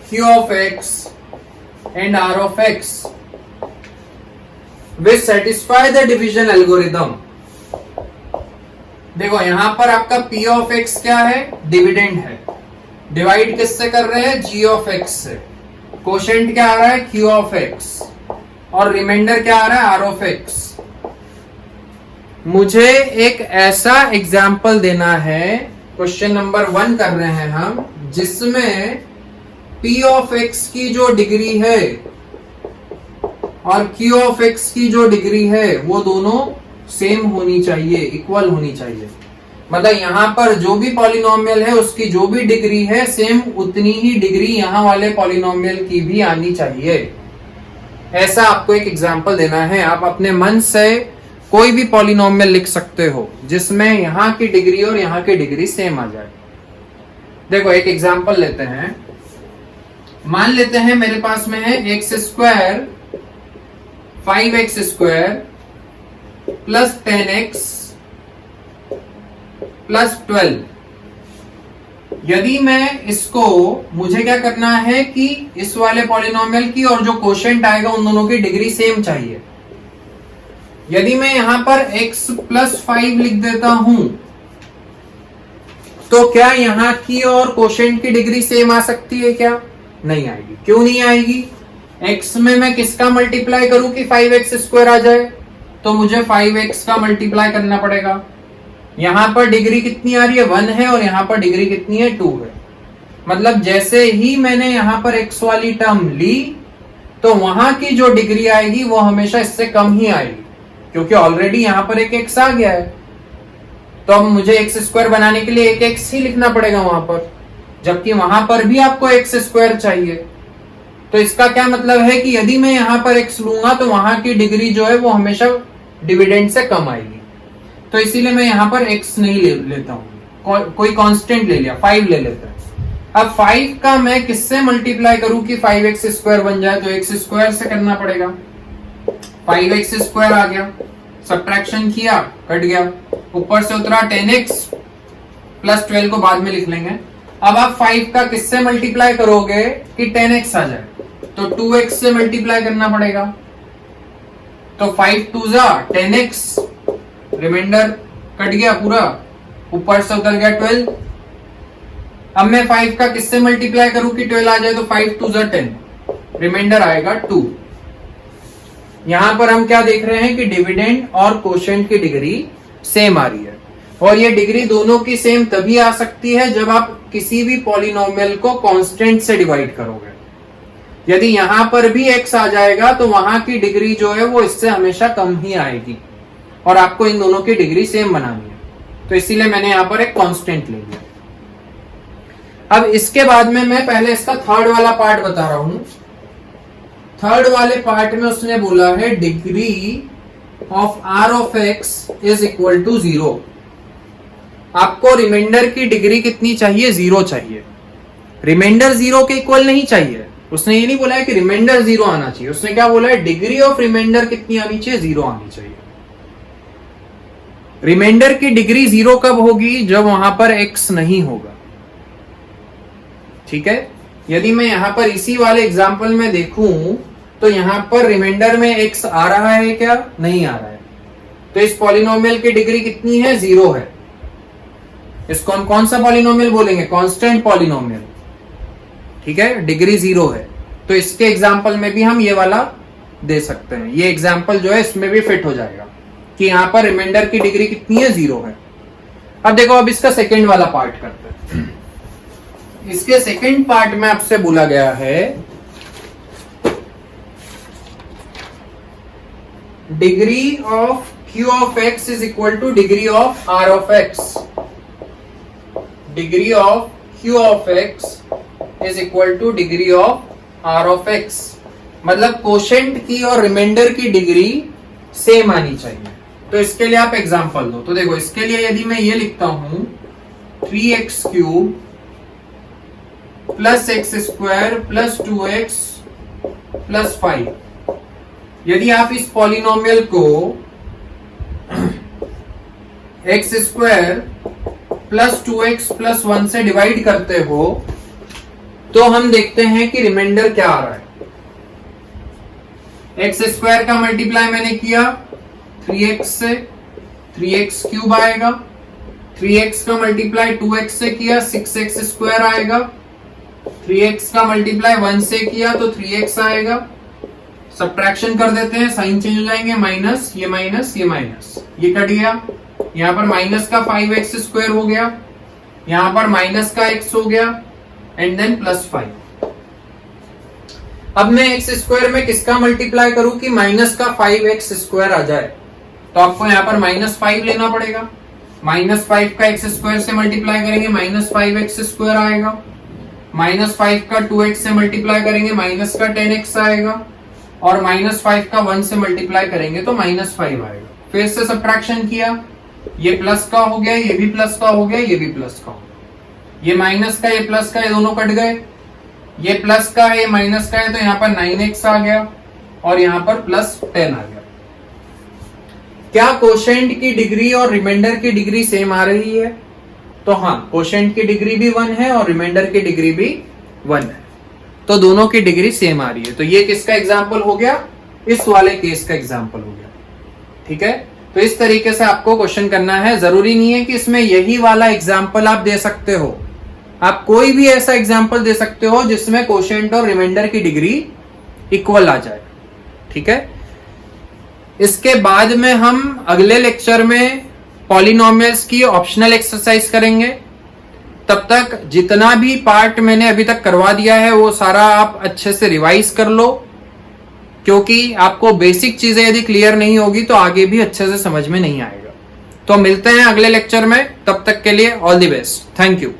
S1: q of x and r of x which satisfy the division algorithm। देखो यहां पर आपका p ऑफ x क्या है, डिविडेंड है। डिवाइड किससे कर रहे हैं, g ऑफ x से। कोशेंट क्या आ रहा है, q ऑफ x, और रिमाइंडर क्या आ रहा है, r ऑफ x। मुझे एक ऐसा एग्जाम्पल देना है, क्वेश्चन नंबर 1 कर रहे हैं हम, जिसमें p ऑफ x की जो डिग्री है और q ऑफ x की जो डिग्री है वो दोनों सेम होनी चाहिए, इक्वल होनी चाहिए। मतलब यहां पर जो भी पॉलिनोमियल है उसकी जो भी डिग्री है सेम उतनी ही डिग्री यहां वाले पॉलिनोमियल की भी आनी चाहिए। ऐसा आपको एक एग्जांपल देना है। आप अपने मन से कोई भी पॉलिनोमियल लिख सकते हो जिसमें यहां की डिग्री और यहां की डिग्री सेम आ जाए। देखो एक एग्जांपल लेते हैं। मान लेते हैं मेरे पास में है x square 5x square plus 10x plus 12। यदि मैं इसको, मुझे क्या करना है कि इस वाले पॉलिनोमियल की और जो कोशेंट आएगा उन दोनों की डिग्री सेम चाहिए। यदि मैं यहां पर x प्लस 5 लिख देता हूं तो क्या यहां की और कोशेंट की डिग्री सेम आ सकती है क्या? नहीं आएगी। क्यों नहीं आएगी? x में मैं किसका मल्टीप्लाई करूं कि 5x स्क्वायर आ जाए, तो मुझे 5x का मल्टीप्लाई करना पड़ेगा। यहां पर डिग्री कितनी आ रही है, 1 है, और यहां पर डिग्री कितनी है, 2 है। मतलब जैसे ही मैंने यहां पर x वाली टर्म ली तो वहां की जो डिग्री आएगी वो हमेशा इससे कम ही आएगी, क्योंकि ऑलरेडी यहां पर एक x आ गया है। तो अब मुझे x स्क्वायर बनाने के लिए एक x ही लिखना पड़ेगा वहां पर, जबकि वहां पर भी आपको x स्क्वायर चाहिए। तो इसका क्या मतलब है कि यदि मैं यहां पर x लूंगा तो वहां की डिग्री जो है वो हमेशा डिविडेंड से कम आएगी। तो इसीलिए मैं यहां पर x नहीं लेता हूं, कोई कांस्टेंट ले लिया, 5 ले लेते हैं। अब 5 का मैं किससे मल्टीप्लाई करूं कि 5x स्क्वायर बन जाए, तो x स्क्वायर से करना पड़ेगा। 5x स्क्वायर आ गया, सब्ट्रैक्शन किया, कट गया, ऊपर से उतरा 10x प्लस 12 को बाद में लिख लेंगे। अब आप 5 का किससे मल्टीप्लाई करोगे कि 10x आ जाए, तो 2x से मल्टीप्लाई करना पड़ेगा। तो 5 2 जा 10x, रिमाइंडर कट गया पूरा, ऊपर से उतर गया 12। अब मैं 5 का किससे मल्टीप्लाई करूं कि 12 आ जाए, तो 5 2 जा 10, रिमाइंडर आएगा 2। यहां पर हम क्या देख रहे हैं कि डिविडेंड और कोशेंट की डिग्री सेम आ रही है, और ये डिग्री दोनों की सेम तभी आ सकती है जब आप किसी भी पॉलिनोमियल को कांस्टेंट से डिवाइड करोगे। यदि यहां पर भी x आ जाएगा तो वहां की डिग्री जो है वो इससे हमेशा कम ही आएगी, और आपको इन दोनों की डिग्री सेम बनानी है। तो इसीलिए मैंने यहां पर एक कांस्टेंट ले लिया। अब इसके बाद में मैं पहले इसका थर्ड वाला पार्ट बता रहा हूं। थर्ड वाले पार्ट में उसने बोला है degree of r of x is equal to 0। आपको रिमाइंडर की डिग्री कितनी चाहिए? 0 चाहिए। रिमाइंडर 0 के इक्वल नहीं चाहिए। उसने ये नहीं बोला है कि रिमाइंडर 0 आना चाहिए, उसने क्या बोला है? डिग्री ऑफ रिमाइंडर कितनी आनी चाहिए? 0 आनी चाहिए। रिमाइंडर की डिग्री 0 कब होगी? जब वहां पर x नहीं होगा। ठीक है, यदि मैं यहां पर इसी वाले एग्जाम्पल में देखूं तो यहां पर रिमाइंडर में x आ रहा है क्या? नहीं आ रहा है। तो इस पॉलिनोमियल की डिग्री कितनी है? 0 है। इसको कौन सा पॉलिनोमियल बोलेंगे? Constant polynomial. ठीक है, डिग्री 0 है। तो इसके एग्जाम्पल में भी हम ये वाला दे सकते हैं। ये एग्जाम्पल जो है इसमें भी फिट हो जाएगा कि यहां पर रिमाइंडर की डिग्री कितनी है? 0 है। अब देखो, अब इसका सेकेंड वाला पार्ट करते हैं। इसके सेकेंड पार्ट में आपसे बोला गया है degree of q of x is equal two degree of r of x। Degree of q of x is equal two degree of r of x। मतलब कोशेंट की और रिमाइंडर की डिग्री सेम आनी चाहिए। तो इसके लिए आप एग्जांपल दो। तो देखो, इसके लिए यदि मैं ये लिखता हूं 3x cube plus x square plus 2x plus 5, यदि आप इस पॉलिनोमियल को x square plus 2x plus 1 से डिवाइड करते हो तो हम देखते हैं कि रिमाइंडर क्या आ रहा है। एक्स स्क्वायर का मल्टीप्लाई मैंने किया 3x से, 3x क्यूब आएगा। 3x का मल्टीप्लाई 2x से किया 6x स्क्वायर आएगा। 3x का मल्टीप्लाई 1 से किया तो 3x आएगा। सब्ट्रैक्शन कर देते हैं, साइन चेंज हो जाएंगे, माइनस, ये माइनस, ये माइनस, ये कट गया। यहां पर माइनस का 5x स्क्वायर हो गया, यहां पर माइनस का x हो गया एंड देन प्लस 5। अब मैं x स्क्वायर में किसका मल्टीप्लाई करूं कि माइनस का 5x स्क्वायर आ जाए? तो आपको यहां पर -5 लेना पड़ेगा। -5 का x स्क्वायर से मल्टीप्लाई करेंगे -5x स्क्वायर आएगा। -5 का 2x से मल्टीप्लाई करेंगे माइनस का 10x आएगा। और -5 का 1 से मल्टीप्लाई करेंगे तो -5 आएगा। फिर से सब्ट्रैक्शन किया, ये प्लस का हो गया, ये भी प्लस का हो गया, ये भी प्लस का हो गया। ये माइनस का, ये प्लस का, ये दोनों कट गए। ये प्लस का है, ये माइनस का है, तो यहाँ पर 9x आ गया और यहाँ पर प्लस 10 आ गया। क्या कोशेंट की डिग्री और रिमाइंडर की डिग्री सेम आ रही है? तो हाँ, कोशेंट की डिग्री भी 1 है और रिमाइंडर की डिग्री भी 1 है। तो दोनों की डिग्री सेम आ रही है। तो ये किसका एग्जाम्पल हो गया? इस वाले केस का एग्जाम्पल हो गया। ठीक है, तो इस तरीके से आपको क्वेश्चन करना है। जरूरी नहीं है कि इसमें यही वाला एग्जाम्पल आप दे सकते हो, आप कोई भी ऐसा एग्जाम्पल दे सकते हो जिसमें कोशेंट और रिमाइंडर की डिग्री इक्वल आ जाए। ठीक है, इसके बाद में हम अगले लेक्चर में पॉलिनोमियल्स की ऑप्शनल एक्सरसाइज करेंगे। तब तक जितना भी पार्ट मैंने अभी तक करवा दिया है वो सारा आप अच्छे से रिवाइज कर लो, क्योंकि आपको बेसिक चीजें यदि क्लियर नहीं होगी तो आगे भी अच्छे से समझ में नहीं आएगा। तो मिलते हैं अगले लेक्चर में, तब तक के लिए all the best, thank you.